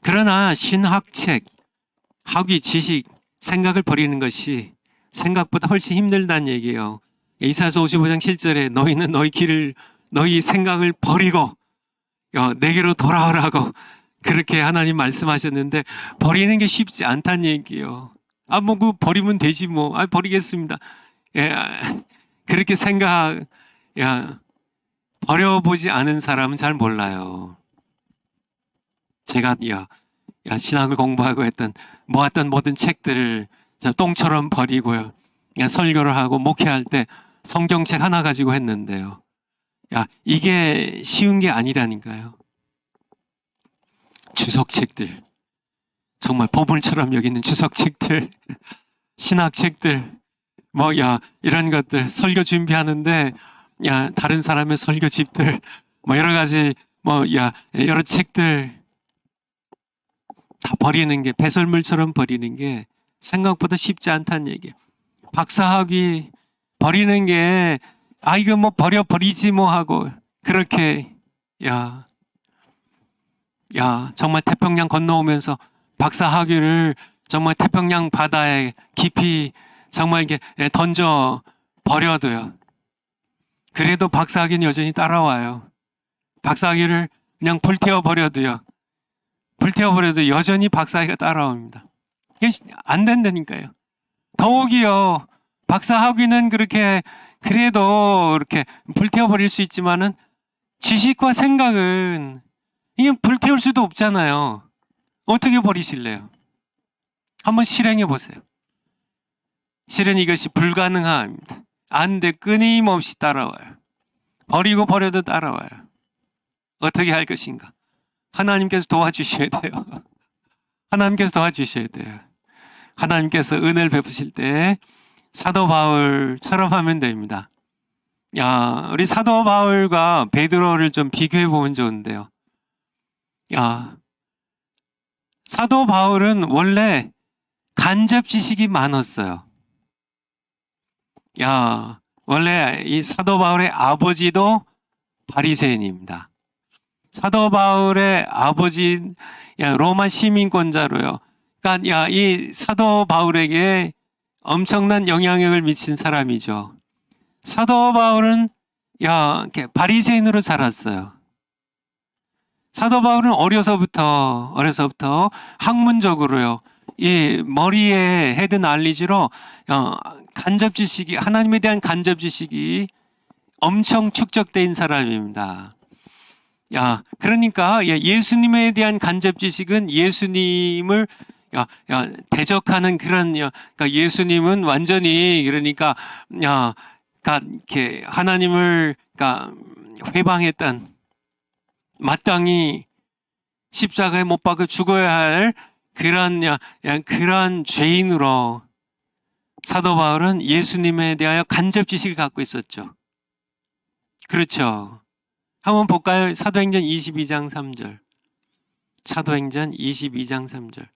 그러나 신학책, 학위, 지식, 생각을 버리는 것이 생각보다 훨씬 힘들다는 얘기예요. 이사야서 55장 7절에 너희는 너희 생각을 버리고 내게로 돌아오라고 그렇게 하나님 말씀하셨는데 버리는 게 쉽지 않다는 얘기예요. 버리면 되지 버리겠습니다. 그렇게 버려보지 않은 사람은 잘 몰라요. 제가 신학을 공부하고 모았던 모든 책들을 똥처럼 버리고요. 설교를 하고 목회할 때 성경책 하나 가지고 했는데요. 이게 쉬운 게 아니라니까요. 주석책들, 정말 보물처럼 여기는 주석책들, 신학책들, 이런 것들, 설교 준비하는데, 다른 사람의 설교집들, 여러 가지, 여러 책들, 다 버리는 게, 배설물처럼 버리는 게 생각보다 쉽지 않다는 얘기예요. 박사학위 버리는 게, 이거 버리지 하고, 그렇게, 정말 태평양 건너오면서 박사학위를 정말 태평양 바다에 깊이 정말 이렇게 던져 버려도요. 그래도 박사학위는 여전히 따라와요. 박사학위를 그냥 불태워 버려도요. 여전히 박사학위가 따라옵니다. 이게 안 된다니까요. 더욱이요. 박사학위는 그래도 이렇게 불태워 버릴 수 있지만은 지식과 생각은 이게 불태울 수도 없잖아요. 어떻게 버리실래요? 한번 실행해 보세요. 실은 이것이 불가능합니다. 안 돼. 끊임없이 따라와요. 버리고 버려도 따라와요. 어떻게 할 것인가? 하나님께서 도와주셔야 돼요. 하나님께서 도와주셔야 돼요. 하나님께서 은혜를 베푸실 때 사도 바울처럼 하면 됩니다. 우리 사도 바울과 베드로를 좀 비교해 보면 좋은데요. 사도 바울은 원래 간접 지식이 많았어요. 원래 이 사도 바울의 아버지도 바리새인입니다. 사도 바울의 아버지 로마 시민권자로요. 그러니까 이 사도 바울에게 엄청난 영향력을 미친 사람이죠. 사도 바울은 바리새인으로 자랐어요. 사도 바울은 어려서부터 학문적으로요. 이 머리에 헤드 날리지로 간접 지식이 하나님에 대한 간접 지식이 엄청 축적된 사람입니다. 그러니까 예수님에 대한 간접 지식은 예수님을 대적하는 그러니까 예수님은 완전히 이렇게 하나님을 회방했던 마땅히 십자가에 못 박아 죽어야 할 그런 죄인으로 사도 바울은 예수님에 대하여 간접 지식을 갖고 있었죠. 그렇죠. 한번 볼까요? 사도행전 22장 3절. 사도행전 22장 3절.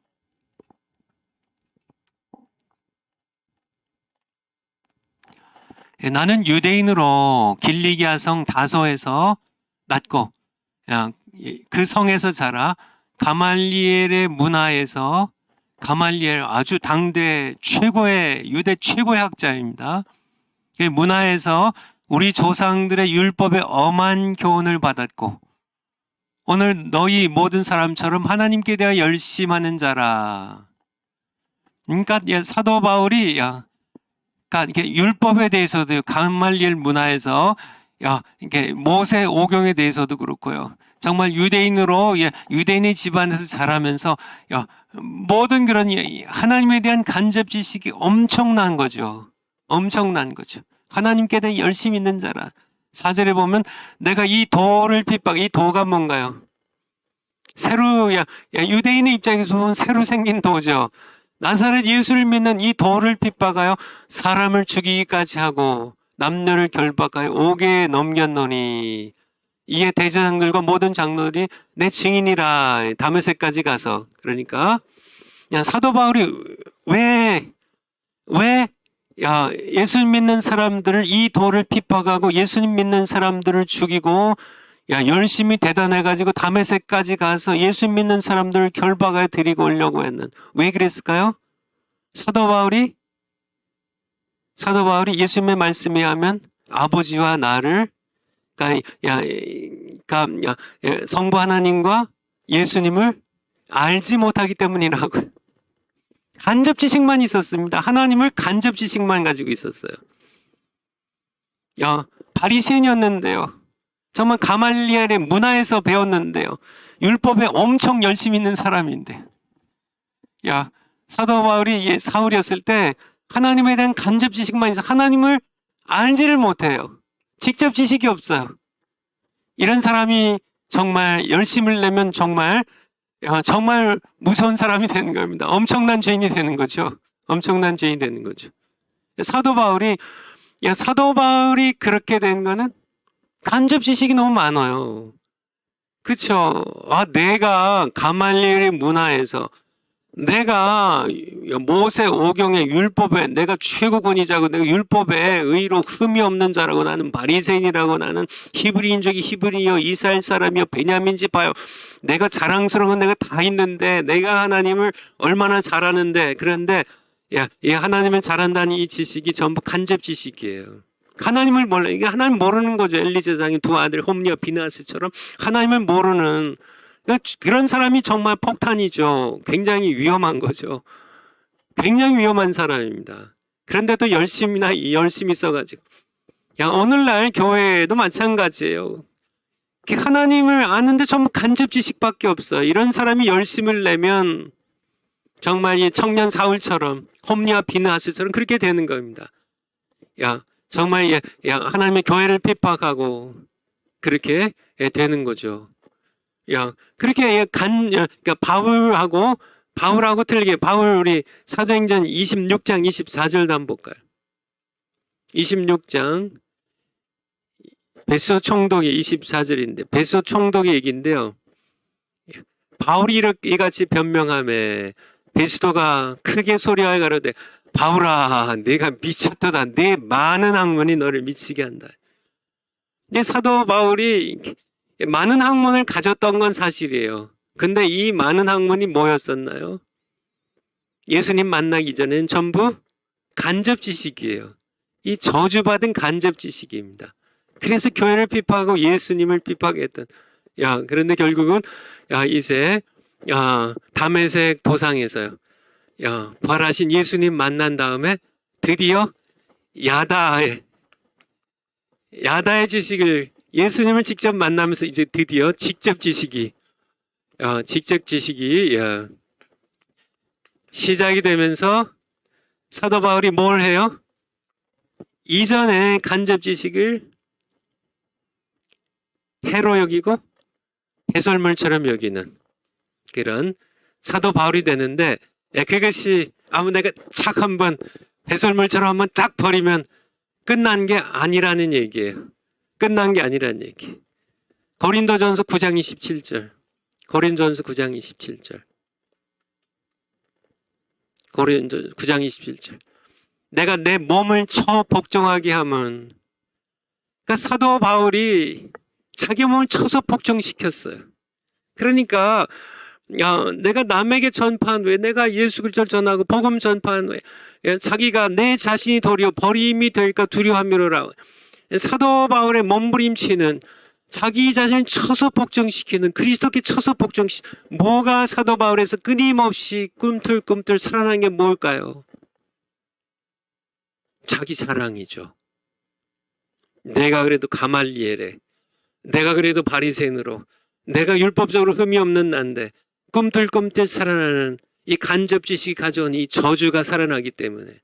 나는 유대인으로 길리기아 성 다소에서 낳고 그 성에서 자라 가말리엘의 문화에서 가말리엘 아주 당대 최고의 유대 최고의 학자입니다. 그 문화에서 우리 조상들의 율법에 엄한 교훈을 받았고 오늘 너희 모든 사람처럼 하나님께 대하여 열심하는 자라. 그러니까 사도 바울이 이렇게 율법에 대해서도 가말리엘 문화에서 이렇게 모세 오경에 대해서도 그렇고요. 정말 유대인으로 유대인의 집안에서 자라면서 모든 그런 하나님에 대한 간접 지식이 엄청난 거죠. 엄청난 거죠. 하나님께 대해 열심히 있는 자라. 4절에 보면 내가 이 도를 이 도가 뭔가요? 새로 유대인의 입장에서 보면 새로 생긴 도죠. 나사렛 예수를 믿는 이 도를 핍박하여 사람을 죽이기까지 하고 남녀를 결박하여 옥에 넘겼노니 이에 대제사장들과 모든 장로들이 내 증인이라. 다메섹까지 가서. 그러니까 야, 사도 바울이 왜 예수님 믿는 사람들을 이 돌을 핍박하고 예수님 믿는 사람들을 죽이고 열심히 대단해가지고 다메섹까지 가서 예수 믿는 사람들을 결박하여 데리고 오려고 했는. 왜 그랬을까요? 사도 바울이 예수님의 말씀에 하면 아버지와 나를, 성부 하나님과 예수님을 알지 못하기 때문이라고. 간접 지식만 있었습니다. 하나님을 간접 지식만 가지고 있었어요. 바리새인이었는데요. 정말 가말리엘의 문화에서 배웠는데요. 율법에 엄청 열심히 있는 사람인데. 사도 바울이 사울이었을 때 하나님에 대한 간접 지식만 있어. 하나님을 알지를 못해요. 직접 지식이 없어요. 이런 사람이 정말 열심을 내면 정말 무서운 사람이 되는 겁니다. 엄청난 죄인이 되는 거죠. 엄청난 죄인이 되는 거죠. 사도 바울이 그렇게 된 거는 간접 지식이 너무 많아요. 그쵸? 내가 가말리엘의 문화에서, 내가 모세 오경의 율법에 내가 최고 권위자고, 내가 율법에 의로 흠이 없는 자라고, 나는 바리새인이라고, 나는 히브리인 중에 히브리여, 이스라엘 사람이여, 베냐민 지파여, 내가 자랑스러운 건 내가 다 있는데, 내가 하나님을 얼마나 잘하는데, 그런데 이 하나님을 잘한다는 이 지식이 전부 간접 지식이에요. 하나님을 몰라. 이게 하나님 모르는 거죠. 엘리 제사장의 두 아들 홈리와 비나스처럼 하나님을 모르는 그런 사람이 정말 폭탄이죠. 굉장히 위험한 거죠. 굉장히 위험한 사람입니다. 그런데도 열심히 써가지고. 오늘날 교회도 마찬가지예요. 하나님을 아는데 전부 간접 지식밖에 없어요. 이런 사람이 열심을 내면 정말 이 청년 사울처럼 홈리와 비나스처럼 그렇게 되는 겁니다. 정말 하나님의 교회를 핍박하고 그렇게 되는 거죠. 그렇게 그러니까 바울하고 틀리게, 바울 우리 사도행전 26장 24절도 한번 볼까요? 26장 베소 총독의 24절인데, 베소 총독의 얘기인데요. 바울이 이같이 변명하며 베스도가 크게 소리하여 가로되, 바울아, 내가 미쳤도다. 내 많은 학문이 너를 미치게 한다. 이제 사도 바울이 많은 학문을 가졌던 건 사실이에요. 근데 이 많은 학문이 뭐였었나요? 예수님 만나기 전에는 전부 간접 지식이에요. 이 저주받은 간접 지식입니다. 그래서 교회를 핍박하고 예수님을 핍박했던. 그런데 결국은 이제 다메섹 도상에서요. 부활하신 예수님 만난 다음에 드디어 야다의 지식을, 예수님을 직접 만나면서 이제 드디어 직접 지식이 시작이 되면서 사도 바울이 뭘 해요? 이전에 간접 지식을 해로 여기고 해설물처럼 여기는 그런 사도 바울이 되는데, 그것이 내가 착 한번 배설물처럼 한번 딱 버리면 끝난 게 아니라는 얘기예요. 끝난 게 아니라는 얘기. 고린도전서 9장 27절. 고린도전서 9장 27절. 고린도전서 9장 27절. 내가 내 몸을 쳐 복종하게 하면, 그러니까 사도 바울이 자기 몸을 쳐서 복종시켰어요. 그러니까 내가 남에게 전파한 후에, 내가 예수 그리스도를 전하고 복음 전파한 후에 자기가 내 자신이 도리어 버림이 될까 두려워함이로라. 사도 바울의 몸부림치는 자기 자신을 쳐서 복종시키는, 그리스도께 쳐서 뭐가 사도 바울에서 끊임없이 꿈틀꿈틀 살아난 게 뭘까요? 자기 자랑이죠. 내가 그래도 가말리엘에, 내가 그래도 바리새인으로, 내가 율법적으로 흠이 없는 난데 꿈틀꿈틀 살아나는 이 간접 지식이 가져온 이 저주가 살아나기 때문에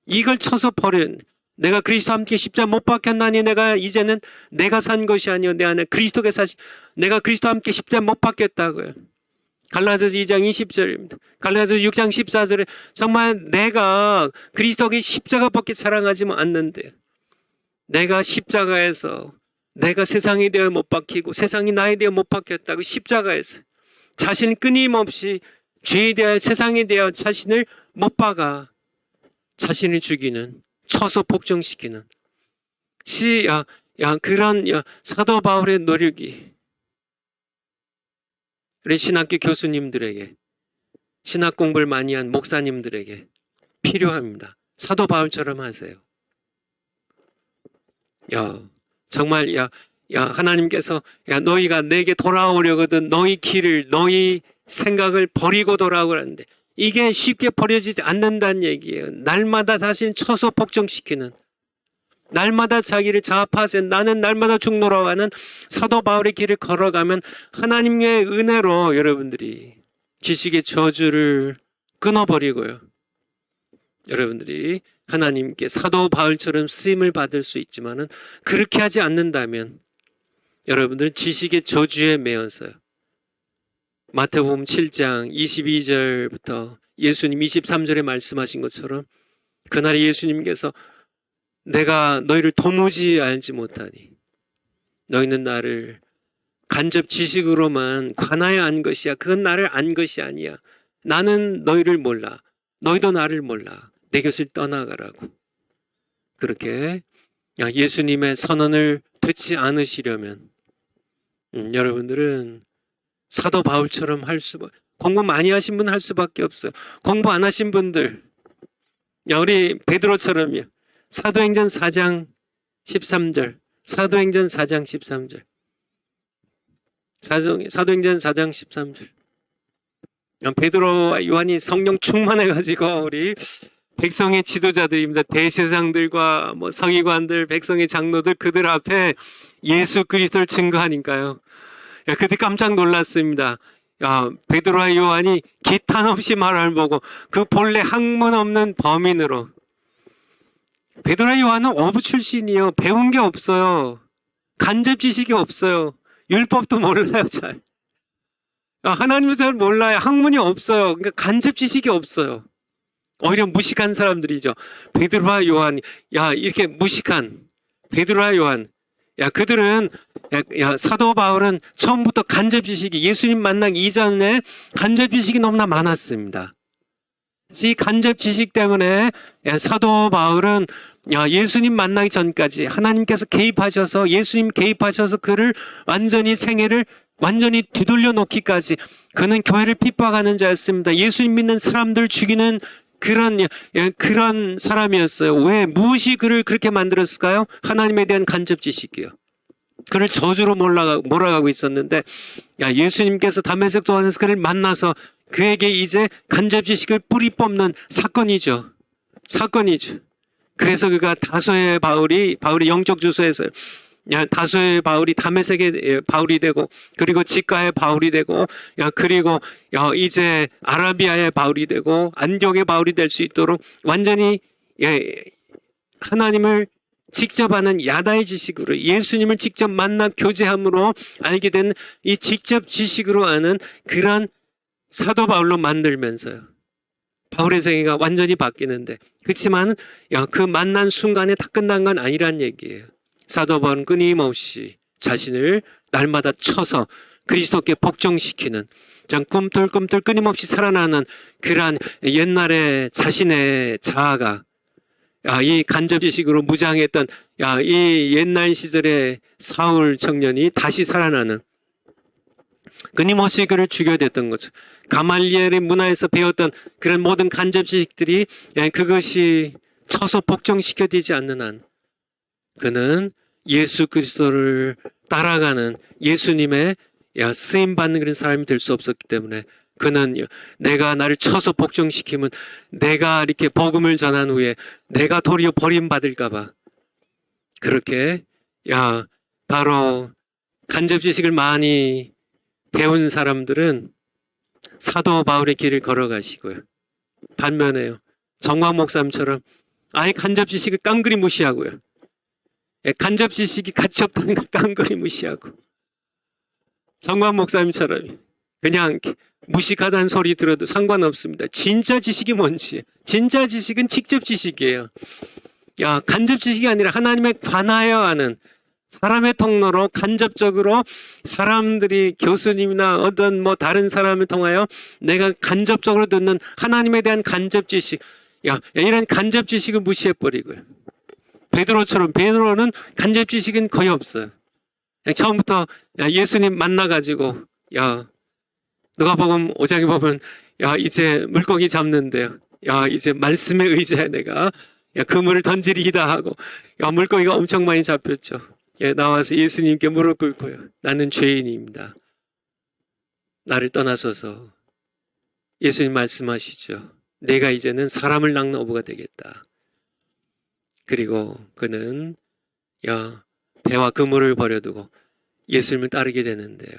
이걸 쳐서 버린, 내가 그리스도와 함께 십자가 못 박혔나니 내가 이제는 내가 산 것이 아니요 내 안에 그리스도가 사시, 내가 그리스도와 함께 십자가 못 박혔다고요. 갈라디아서 2장 20절입니다. 갈라디아서 6장 14절에 정말 내가 그리스도에게 십자가밖에 자랑하지 않는데, 내가 십자가에서 내가 세상에 대하여 못 박히고 세상이 나에 대하여 못 박혔다고 십자가에서 자신을 끊임없이 죄에 대하여 세상에 대하여 자신을 못 박아 자신을 죽이는 쳐서 복종시키는 그런 사도 바울의 노력이 우리 신학교 교수님들에게 신학 공부를 많이 한 목사님들에게 필요합니다. 사도 바울처럼 하세요. 정말 하나님께서 너희가 내게 돌아오려거든 너희 길을 너희 생각을 버리고 돌아오라는데 이게 쉽게 버려지지 않는다는 얘기예요. 날마다 자신을 쳐서 복종시키는 날마다 자기를 자합하세요. 나는 날마다 죽노라고 하는 사도 바울의 길을 걸어가면 하나님의 은혜로 여러분들이 지식의 저주를 끊어버리고요. 여러분들이 하나님께 사도 바울처럼 쓰임을 받을 수 있지만은 그렇게 하지 않는다면 여러분들은 지식의 저주에 매여서요. 마태복음 7장 22절부터 예수님 23절에 말씀하신 것처럼 그날에 예수님께서 내가 너희를 도무지 알지 못하니 너희는 나를 간접 지식으로만 관하여 안 것이야. 그건 나를 안 것이 아니야. 나는 너희를 몰라. 너희도 나를 몰라. 내 곁을 떠나가라고. 그렇게 예수님의 선언을 듣지 않으시려면 여러분들은 사도 바울처럼 공부 많이 하신 분 할 수밖에 없어요. 공부 안 하신 분들 우리 베드로처럼요. 사도행전 4장 13절 사도행전 4장 13절 사도행전 4장 13절 베드로와 요한이 성령 충만해가지고 우리 백성의 지도자들입니다. 대제사장들과 서기관들, 백성의 장로들 그들 앞에 예수 그리스도를 증거하니까요. 그때 깜짝 놀랐습니다. 베드로와 요한이 기탄 없이 말을 보고 그 본래 학문 없는 범인으로 베드로와 요한은 어부 출신이요. 배운 게 없어요. 간접 지식이 없어요. 율법도 몰라요. 잘. 하나님도 잘 몰라요. 학문이 없어요. 그러니까 간접 지식이 없어요. 오히려 무식한 사람들이죠. 베드로와 요한, 이렇게 무식한 베드로와 요한, 그들은 사도 바울은 처음부터 간접 지식이 예수님 만나기 이전에 간접 지식이 너무나 많았습니다. 이 간접 지식 때문에 사도 바울은 예수님 만나기 전까지 하나님께서 개입하셔서 예수님 개입하셔서 그를 생애를 완전히 뒤돌려 놓기까지 그는 교회를 핍박하는 자였습니다. 예수님 믿는 사람들 죽이는 그런 사람이었어요. 왜? 무엇이 그를 그렇게 만들었을까요? 하나님에 대한 간접 지식이요. 그를 저주로 몰아가고 있었는데 예수님께서 다메섹 도안에서 그를 만나서 그에게 이제 간접 지식을 뿌리 뽑는 사건이죠. 그래서 그가 바울이 영적 주소에서 다소의 바울이 다메섹의 바울이 되고 그리고 직가의 바울이 되고 그리고 이제 아라비아의 바울이 되고 안디옥의 바울이 될 수 있도록 완전히 하나님을 직접 아는 야다의 지식으로 예수님을 직접 만나 교제함으로 알게 된 이 직접 지식으로 아는 그런 사도 바울로 만들면서요. 바울의 생애가 완전히 바뀌는데 그렇지만 그 만난 순간에 다 끝난 건 아니란 얘기예요. 사도 바울은 끊임없이 자신을 날마다 쳐서 그리스도께 복종시키는 꿈틀꿈틀 끊임없이 살아나는 그러한 옛날에 자신의 자아가 이 간접 지식으로 무장했던 이 옛날 시절의 사울 청년이 다시 살아나는 끊임없이 그를 죽여댔던 거죠. 가말리엘의 문화에서 배웠던 그런 모든 간접 지식들이 그것이 쳐서 복종시켜지지 않는 한 그는 예수 그리스도를 따라가는 예수님의 쓰임받는 그런 사람이 될 수 없었기 때문에 그는 내가 나를 쳐서 복종시키면 내가 이렇게 복음을 전한 후에 내가 도리어 버림받을까 봐 그렇게 바로 간접 지식을 많이 배운 사람들은 사도 바울의 길을 걸어가시고요. 반면에요. 정광 목사님처럼 아예 간접 지식을 깡그리 무시하고요. 간접 지식이 가치 없다는 걸 깡그리 무시하고 정광 목사님처럼 그냥 무식하다는 소리 들어도 상관없습니다. 진짜 지식이 뭔지 진짜 지식은 직접 지식이에요. 간접 지식이 아니라 하나님에 관하여 하는 사람의 통로로 간접적으로 사람들이 교수님이나 어떤 뭐 다른 사람을 통하여 내가 간접적으로 듣는 하나님에 대한 간접 지식. 이런 간접 지식을 무시해버리고요. 베드로는 간접 지식은 거의 없어요. 처음부터 예수님 만나가지고 누가복음 5장에 보면 이제 물고기 잡는데요. 이제 말씀에 의지해 내가 그물을 던지리이다 하고 물고기가 엄청 많이 잡혔죠. 나와서 예수님께 무릎 꿇고요. 나는 죄인입니다. 나를 떠나소서. 예수님 말씀하시죠. 내가 이제는 사람을 낚는 어부가 되겠다. 그리고 그는 배와 그물을 버려두고 예수님을 따르게 되는데요.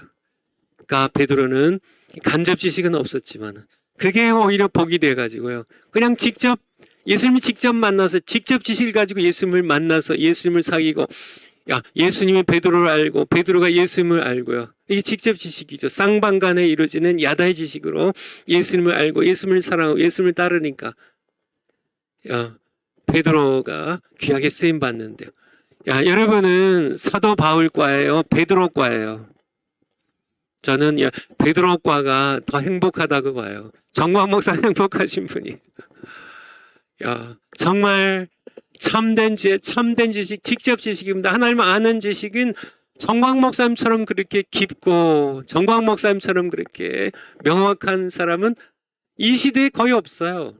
그러니까 베드로는 간접 지식은 없었지만 그게 오히려 복이 돼가지고요. 그냥 직접 예수님을 직접 만나서 직접 지식을 가지고 예수님을 만나서 예수님을 사귀고 예수님이 베드로를 알고 베드로가 예수님을 알고요. 이게 직접 지식이죠. 쌍방간에 이루어지는 야다의 지식으로 예수님을 알고 예수님을 사랑하고 예수님을 따르니까 베드로가 귀하게 쓰임 받는데요. 여러분은 사도 바울과예요, 베드로과예요? 저는 베드로과가 더 행복하다고 봐요. 정광 목사 행복하신 분이. 정말 참된 지식, 직접 지식입니다. 하나님을 아는 지식은 정광 목사님처럼 그렇게 깊고 정광 목사님처럼 그렇게 명확한 사람은 이 시대에 거의 없어요.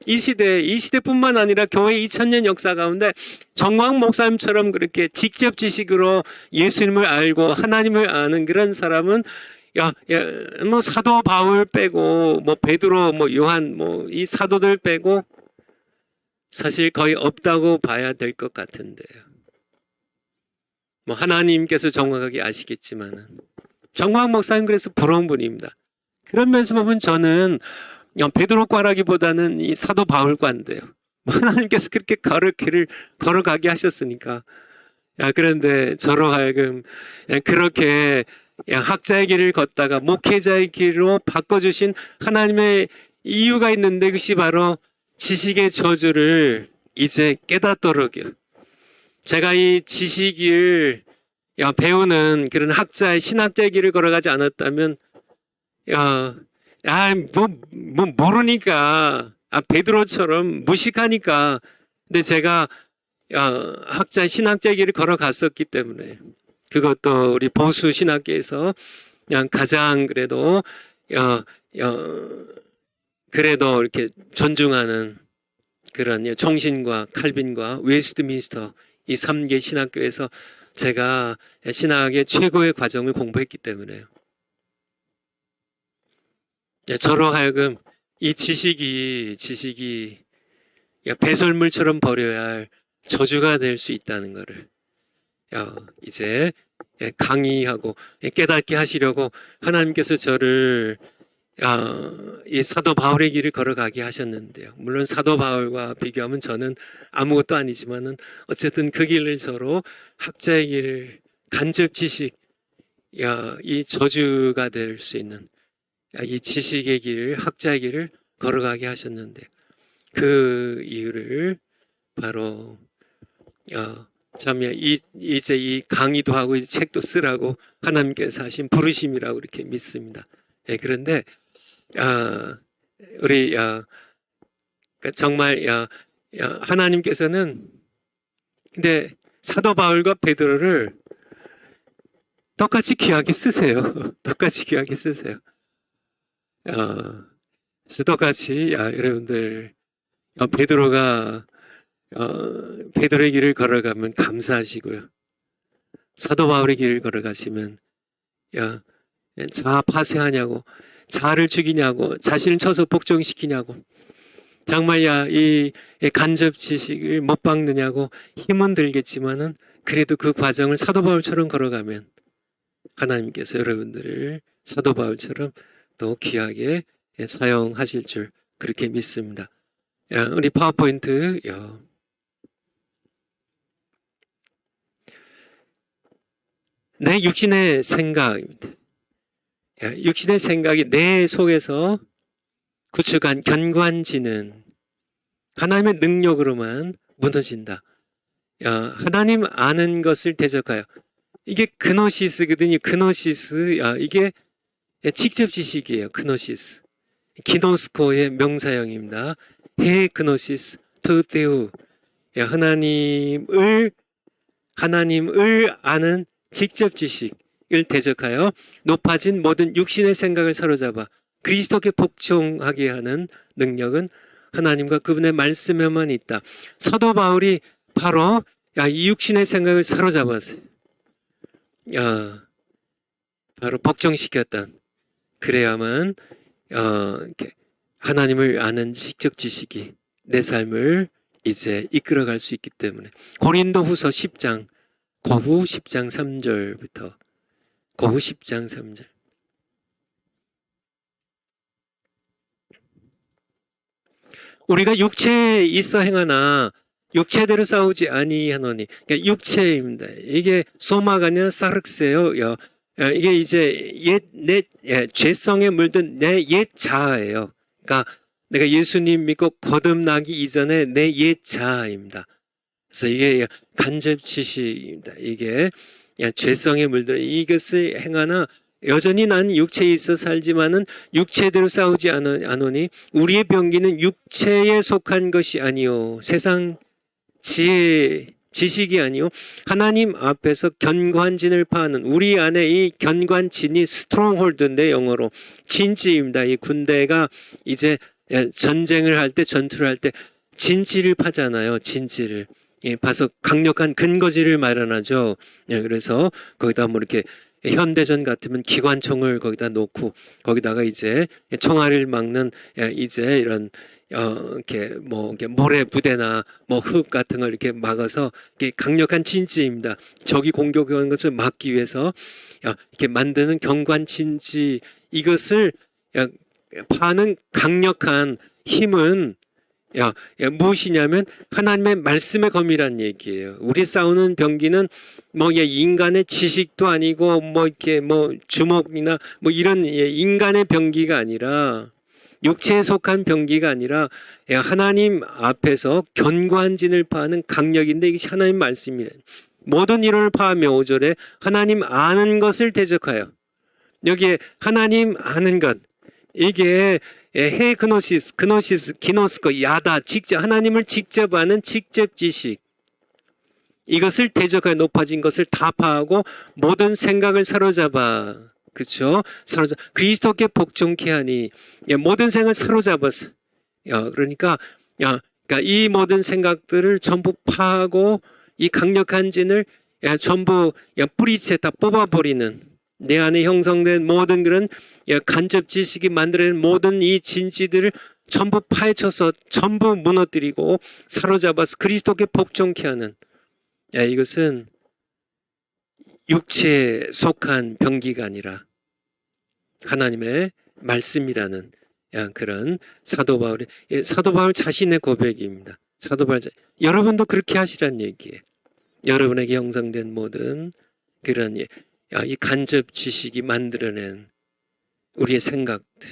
이 시대뿐만 아니라 교회 2000년 역사 가운데 정광 목사님처럼 그렇게 직접 지식으로 예수님을 알고 하나님을 아는 그런 사람은 뭐 사도 바울 빼고 뭐 베드로 뭐 요한 뭐 이 사도들 빼고 사실 거의 없다고 봐야 될 것 같은데요. 뭐 하나님께서 정확하게 아시겠지만은 정광 목사님 그래서 부러운 분입니다. 그런 면에서 보면 저는 베드로과라기보다는 이 사도 바울과인데요. 하나님께서 그렇게 길을 걸어가게 하셨으니까. 그런데 저로 하여금 그렇게 학자의 길을 걷다가 목회자의 길로 바꿔주신 하나님의 이유가 있는데 그것이 바로 지식의 저주를 이제 깨닫도록요. 제가 이 지식을 배우는 그런 신학자의 길을 걸어가지 않았다면 모르니까 베드로처럼 무식하니까 근데 제가 신학자의 길을 걸어갔었기 때문에 그것도 우리 보수 신학계에서 그냥 가장 그래도 이렇게 존중하는 그런 총신과 칼빈과 웨스트민스터 이 3개 신학교에서 제가 신학의 최고의 과정을 공부했기 때문에요. 저로 하여금 이 지식이 배설물처럼 버려야 할 저주가 될 수 있다는 것을 이제 강의하고 깨닫게 하시려고 하나님께서 저를 이 사도 바울의 길을 걸어가게 하셨는데요. 물론 사도 바울과 비교하면 저는 아무것도 아니지만은 어쨌든 그 길을 서로 학자의 길을 간접 지식, 이 저주가 될 수 있는 이 지식의 길을 학자의 길을 걸어가게 하셨는데 그 이유를 바로 이제 이 강의도 하고 이 책도 쓰라고 하나님께서 하신 부르심이라고 이렇게 믿습니다. 그런데 우리 정말 하나님께서는 근데 사도 바울과 베드로를 똑같이 귀하게 쓰세요. 똑같이 귀하게 쓰세요. 그래서 똑같이 여러분들 베드로가 베드로의 길을 걸어가면 감사하시고요. 사도 바울의 길을 걸어가시면 자아 파쇄하냐고, 자아를 죽이냐고, 자신을 쳐서 복종시키냐고, 정말 이 간접 지식을 못 박느냐고 힘은 들겠지만은 그래도 그 과정을 사도 바울처럼 걸어가면 하나님께서 여러분들을 사도 바울처럼 또 귀하게 사용하실 줄 그렇게 믿습니다. 우리 파워포인트 내 육신의 생각입니다. 육신의 생각이 내 속에서 구축한 견고한 지는 하나님의 능력으로만 무너진다. 하나님 아는 것을 대적하여. 이게 그노시스거든요. 그노시스. 이게 직접 지식이에요. 그노시스. 기노스코의 명사형입니다. 헤 그노시스 투테우. 하나님을 아는 직접 지식을 대적하여 높아진 모든 육신의 생각을 사로잡아 그리스도께 복종하게 하는 능력은 하나님과 그분의 말씀에만 있다. 사도 바울이 바로 이 육신의 생각을 사로잡았어요. 바로 복종시켰던. 그래야만 이렇게 하나님을 아는 직접 지식이 내 삶을 이제 이끌어갈 수 있기 때문에. 고린도후서 10장 고후 10장 3절부터 고후 10장 3절. 우리가 육체에 있어 행하나 육체대로 싸우지 아니하노니. 그러니까 육체입니다. 이게 소마가 아니라 사르스예요. 이게 이제 죄성에 물든 내 옛 자아예요. 그러니까 내가 예수님 믿고 거듭나기 이전에 내 옛 자아입니다. 그래서 이게 간접 지식입니다. 이게 죄성에 물들어 이것을 행하나 여전히 나는 육체에 있어 살지만은 육체대로 싸우지 않으니 우리의 병기는 육체에 속한 것이 아니요 세상 지식이 아니요 하나님 앞에서 견관진을 파는. 우리 안에 이 견관진이 스트롱홀드인데 영어로 진지입니다. 이 군대가 이제 전쟁을 할 때 전투를 할 때 진지를 파잖아요. 진지를 봐서 강력한 근거지를 마련하죠. 그래서 거기다 뭐 이렇게 현대전 같으면 기관총을 거기다 놓고 거기다가 이제 총알을 막는 이제 이런 이렇게 뭐 모래 부대나 뭐 흙 같은 걸 이렇게 막아서 이게 강력한 진지입니다. 적이 공격하는 것을 막기 위해서 이렇게 만드는 경관 진지. 이것을 파는 강력한 힘은 무엇이냐면 하나님의 말씀의 검이란 얘기예요. 우리 싸우는 병기는 뭐 인간의 지식도 아니고 뭐 이렇게 뭐 주먹이나 뭐 이런 인간의 병기가 아니라 육체에 속한 병기가 아니라 하나님 앞에서 견고한진을 파는 강력인데 이것이 하나님 말씀이래요. 모든 이론을 파하며 5절에 하나님 아는 것을 대적하여. 여기에 하나님 아는 것. 이게 헤 그노시스, 기노스코, 야다, 직접 하나님을 직접 아는 직접 지식. 이것을 대적하여 높아진 것을 다 파하고 모든 생각을 사로잡아. 그렇죠? 사로잡아. 그리스도께 복종케 하니 모든 생각을 사로잡았어. 그러니까 이 모든 생각들을 전부 파하고 이 강력한 진을 전부 뿌리채 다 뽑아버리는. 내 안에 형성된 모든 그런 간접 지식이 만들어낸 모든 이 진지들을 전부 파헤쳐서 전부 무너뜨리고 사로잡아서 그리스도께 복종케 하는. 이것은 육체에 속한 병기가 아니라 하나님의 말씀이라는 그런 사도 바울 자신의 고백입니다. 사도 바울 여러분도 그렇게 하시란 얘기예요. 여러분에게 형성된 모든 그런 이 간접 지식이 만들어낸 우리의 생각들,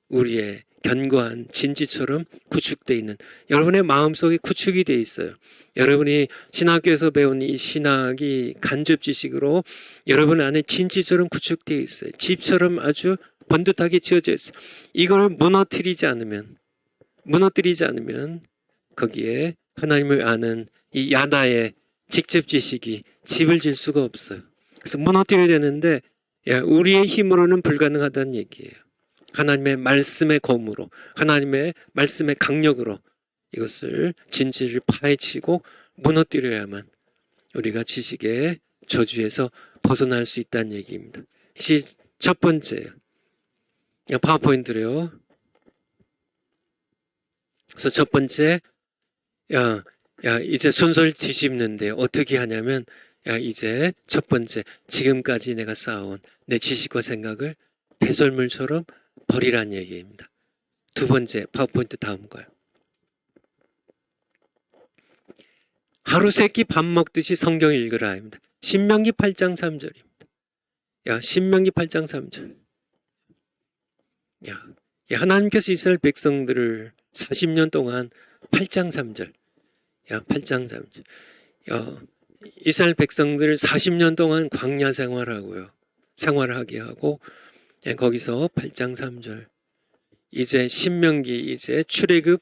우리의 견고한 진지처럼 구축되어 있는 여러분의 마음속에 구축이 되어 있어요. 여러분이 신학교에서 배운 이 신학이 간접 지식으로 여러분 안에 진지처럼 구축되어 있어요. 집처럼 아주 번듯하게 지어져 있어요. 이걸 무너뜨리지 않으면 거기에 하나님을 아는 이 야다의 직접 지식이 집을 질 수가 없어요. 그래서 무너뜨려야 되는데 우리의 힘으로는 불가능하다는 얘기예요. 하나님의 말씀의 검으로, 하나님의 말씀의 강력으로 이것을 진지를 파헤치고 무너뜨려야만 우리가 지식의 저주에서 벗어날 수 있다는 얘기입니다. 이것이 첫 번째예요. 파워포인트로요. 그래서 첫 번째, 이제 순서를 뒤집는데 어떻게 하냐면 이제 첫 번째, 지금까지 내가 쌓아온 내 지식과 생각을 배설물처럼 버리란 얘기입니다. 두 번째, 파워포인트 다음 거요. 하루 세끼 밥 먹듯이 성경 읽으라 합니다. 신명기 8장 3절입니다. 신명기 8장 3절. 하나님께서 이스라엘 백성들을 40년 동안 8장 3절. 야, 8장 3절. 야, 이스라엘 백성들 40년 동안 광야 생활하고요. 생활하게 하고 거기서 8장 3절. 이제 신명기 이제 출애굽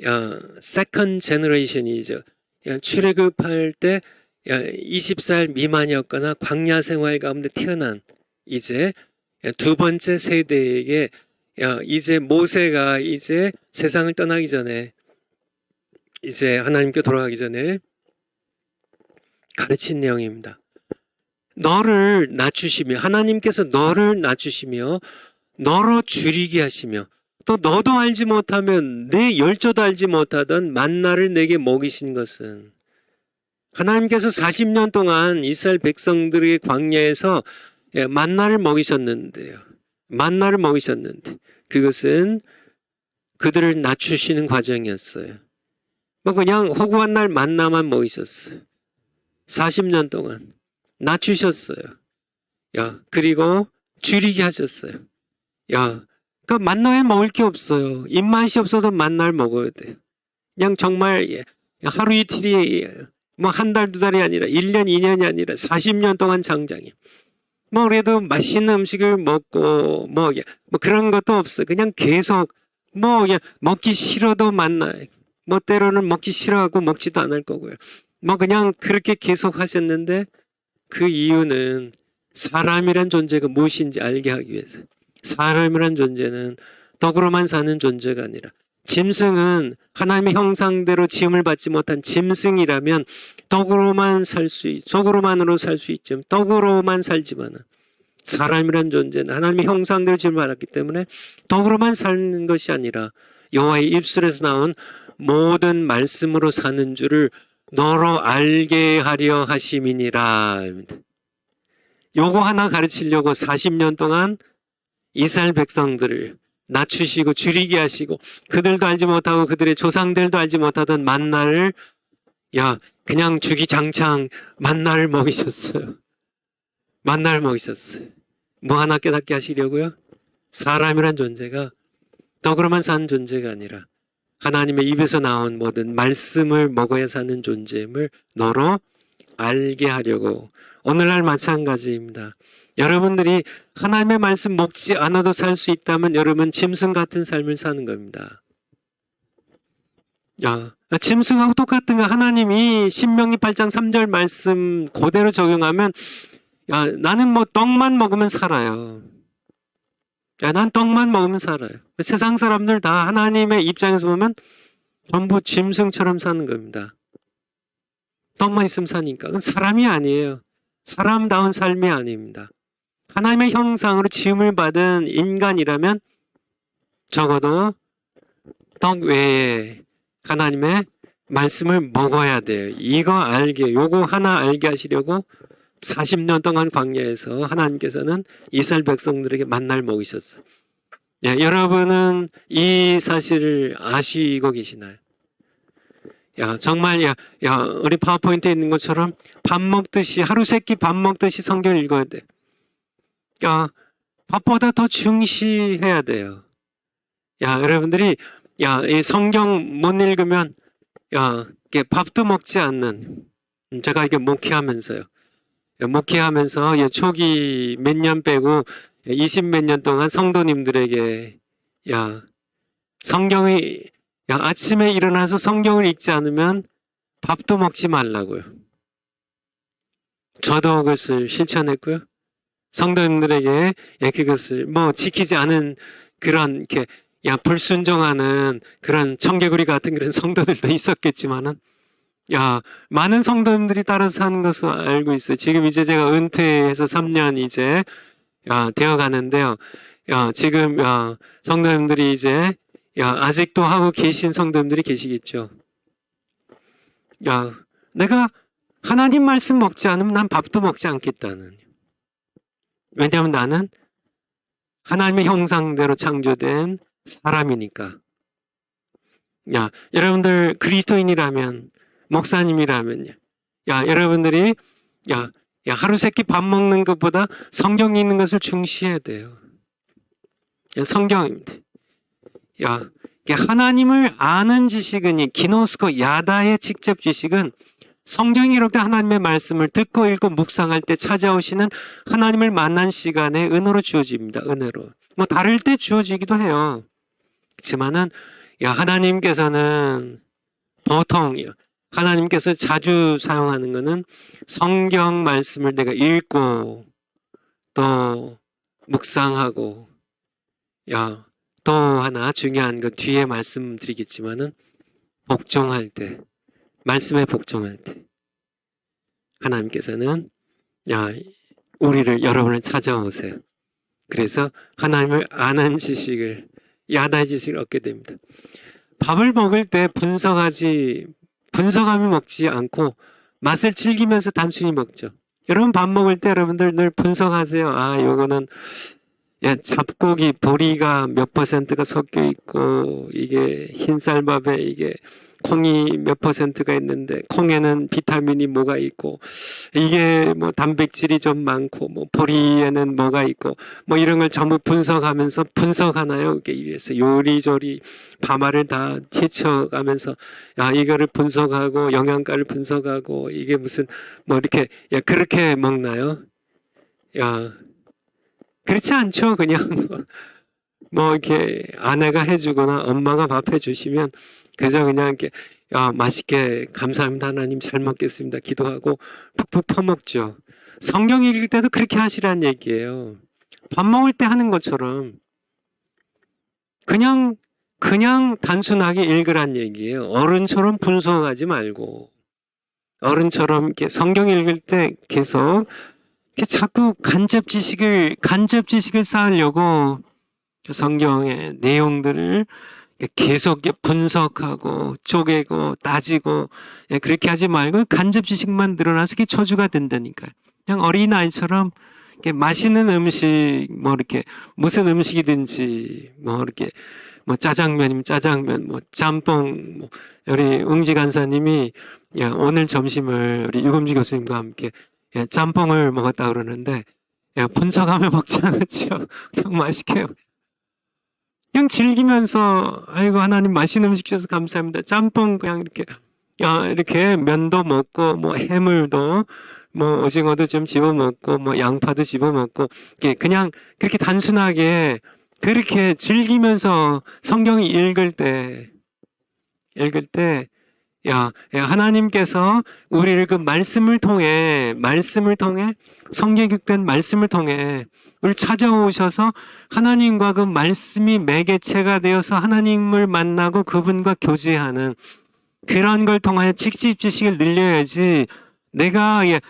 야, 세컨드 제너레이션이죠. 야, 출애굽할 때 야, 20살 미만이었거나 광야 생활 가운데 태어난 이제 두 번째 세대에게 야, 이제 모세가 이제 세상을 떠나기 전에 이제 하나님께 돌아가기 전에 가르친 내용입니다. 너를 낮추시며 하나님께서 너를 낮추시며 너로 줄이게 하시며 또 너도 알지 못하면 내 열조도 알지 못하던 만나를 내게 먹이신 것은 하나님께서 40년 동안 이스라엘 백성들에게 광야에서 만나를 먹이셨는데요. 만나를 먹이셨는데 그것은 그들을 낮추시는 과정이었어요. 뭐 그냥 허구한 날 만나만 먹이셨어요. 40년 동안 낮추셨어요. 야, 그리고 줄이게 하셨어요. 야, 그러니까 만나에 먹을 게 없어요. 입맛이 없어도 만나를 먹어야 돼요. 그냥 정말 하루 이틀이 뭐 한 달, 두 달이 아니라 1년, 2년이 아니라 40년 동안 장장이. 뭐 그래도 맛있는 음식을 먹고 뭐 그런 것도 없어요. 그냥 계속 뭐 그냥 먹기 싫어도 만나. 뭐 때로는 먹기 싫어하고 먹지도 않을 거고요. 뭐 그냥 그렇게 계속 하셨는데 그 이유는 사람이란 존재가 무엇인지 알게 하기 위해서. 사람이란 존재는 덕으로만 사는 존재가 아니라 짐승은 하나님의 형상대로 지음을 받지 못한 짐승이라면 덕으로만 덕으로만으로 살 수 있지만 덕으로만 살지만은 사람이란 존재는 하나님의 형상대로 지음을 받았기 때문에 덕으로만 사는 것이 아니라 여호와의 입술에서 나온 모든 말씀으로 사는 줄을 너로 알게 하려 하심이니라. 요거 하나 가르치려고 40년 동안 이스라엘 백성들을 낮추시고 줄이게 하시고 그들도 알지 못하고 그들의 조상들도 알지 못하던 만나를 그냥 주기장창 만나를 먹이셨어요. 만나를 먹이셨어요. 뭐 하나 깨닫게 하시려고요? 사람이란 존재가 덕으로만 사는 존재가 아니라 하나님의 입에서 나온 모든 말씀을 먹어야 사는 존재임을 너로 알게 하려고. 오늘날 마찬가지입니다. 여러분들이 하나님의 말씀 먹지 않아도 살 수 있다면 여러분 짐승 같은 삶을 사는 겁니다. 짐승하고 똑같은 거 하나님이 신명기 8장 3절 말씀 그대로 적용하면 나는 뭐 떡만 먹으면 살아요. 난 떡만 먹으면 살아요. 세상 사람들 다 하나님의 입장에서 보면 전부 짐승처럼 사는 겁니다. 떡만 있으면 사니까. 그건 사람이 아니에요. 사람다운 삶이 아닙니다. 하나님의 형상으로 지음을 받은 인간이라면 적어도 떡 외에 하나님의 말씀을 먹어야 돼요. 요거 하나 알게 하시려고 40년 동안 광야에서 하나님께서는 이스라엘 백성들에게 만나를 먹이셨어요. 여러분은 이 사실을 아시고 계시나요? 정말 우리 파워포인트에 있는 것처럼 밥 먹듯이 하루 세끼 밥 먹듯이 성경을 읽어야 돼. 밥보다 더 중시해야 돼요. 여러분들이 이 성경 못 읽으면 밥도 먹지 않는 제가 이게 목회하면서요. 목회하면서 초기 몇 년 빼고 20몇 년 동안 성도님들에게 성경이 아침에 일어나서 성경을 읽지 않으면 밥도 먹지 말라고요. 저도 그것을 실천했고요. 성도님들에게 그것을 뭐 지키지 않은 그런 이렇게 불순종하는 그런 청개구리 같은 그런 성도들도 있었겠지만은 많은 성도님들이 따라서 하는 것을 알고 있어요. 지금 이제 제가 은퇴해서 3년 이제 되어 가는데요. 지금 성도님들이 이제 아직도 하고 계신 성도님들이 계시겠죠. 내가 하나님 말씀 먹지 않으면 난 밥도 먹지 않겠다는. 왜냐하면 나는 하나님의 형상대로 창조된 사람이니까. 여러분들 그리스도인이라면 목사님이라면요. 여러분들이 하루 세끼 밥 먹는 것보다 성경 읽는 것을 중시해야 돼요. 성경입니다. 하나님을 아는 지식은 이 기노스코 야다의 직접 지식은 성경에 기록된 하나님의 말씀을 듣고 읽고 묵상할 때 찾아오시는 하나님을 만난 시간에 은혜로 주어집니다. 은혜로. 뭐 다를 때 주어지기도 해요. 그렇지만은 하나님께서는 보통 하나님께서 자주 사용하는 것은 성경 말씀을 내가 읽고 또 묵상하고 또 하나 중요한 것 뒤에 말씀드리겠지만은 복종할 때 말씀에 복종할 때 하나님께서는 우리를 여러분을 찾아오세요. 그래서 하나님을 아는 지식을 야다의 지식을 얻게 됩니다. 밥을 먹을 때 분석하며 먹지 않고 맛을 즐기면서 단순히 먹죠. 여러분 밥 먹을 때 여러분들 늘 분석하세요. 요거는 잡고기 보리가 몇 %가 섞여 있고 이게 흰쌀밥에 이게 콩이 몇 %가 있는데 콩에는 비타민이 뭐가 있고 이게 뭐 단백질이 좀 많고 뭐 보리에는 뭐가 있고 뭐 이런 걸 전부 분석하면서 분석하나요? 이래서 요리조리 밤알을 다 헤쳐가면서 이거를 분석하고 영양가를 분석하고 이게 무슨 뭐 이렇게 그렇게 먹나요? 그렇지 않죠. 그냥 뭐 이렇게 아내가 해주거나 엄마가 밥 해주시면 그저 그냥 이렇게 맛있게 감사합니다 하나님 잘 먹겠습니다 기도하고 푹푹 퍼먹죠. 성경 읽을 때도 그렇게 하시라는 얘기예요. 밥 먹을 때 하는 것처럼 그냥 단순하게 읽으란 얘기예요. 어른처럼 분석하지 말고 어른처럼 이렇게 성경 읽을 때 계속 이렇게 자꾸 간접 지식을 쌓으려고 성경의 내용들을 계속 분석하고 쪼개고 따지고 그렇게 하지 말고 간접 지식만 늘어나서 그게 저주가 된다니까요. 그냥 어린아이처럼 이렇게 맛있는 음식 뭐 이렇게 무슨 음식이든지 뭐 이렇게 뭐 짜장면이면 짜장면 뭐 짬뽕 뭐 우리 웅지 간사님이 오늘 점심을 우리 유금지 교수님과 함께 짬뽕을 먹었다 그러는데 분석하며 먹지 않았죠. 그냥 맛있게 그냥 즐기면서 아이고 하나님 맛있는 음식 주셔서 감사합니다. 짬뽕 그냥 이렇게 면도 먹고 뭐 해물도 뭐 오징어도 좀 집어 먹고 뭐 양파도 집어 먹고 그냥 그렇게 단순하게 그렇게 즐기면서 성경을 읽을 때 하나님께서 우리를 그 말씀을 통해 성경된 말씀을 통해 우리를 찾아오셔서 하나님과 그 말씀이 매개체가 되어서 하나님을 만나고 그분과 교제하는 그런 걸 통하여 직접 지식을 늘려야지 내가 이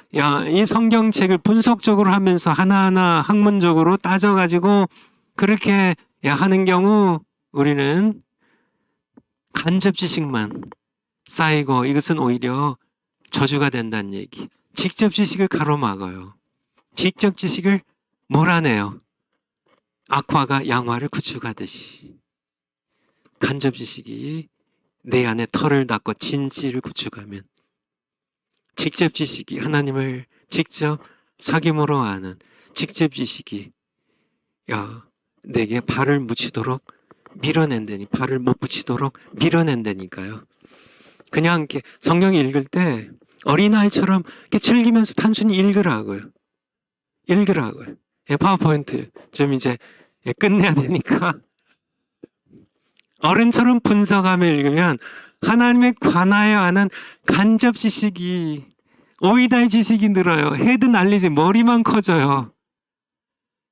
성경책을 분석적으로 하면서 하나하나 학문적으로 따져가지고 그렇게 하는 경우 우리는 간접 지식만 쌓이고 이것은 오히려 저주가 된다는 얘기. 직접 지식을 가로막아요. 직접 지식을 몰아내요. 악화가 양화를 구축하듯이. 간접 지식이 내 안에 털을 닦고 진실을 구축하면 직접 지식이 하나님을 직접 사귐으로 아는 직접 지식이 내게 발을 묻히도록 밀어낸다니 발을 못 붙이도록 밀어낸다니까요. 그냥 이렇게 성경 읽을 때 어린아이처럼 이렇게 즐기면서 단순히 읽으라고요. 파워포인트 좀 이제 끝내야 되니까 어른처럼 분석하며 읽으면 하나님에 관하여 아는 간접 지식이 오이다의 지식이 늘어요. 헤드 날리지 머리만 커져요.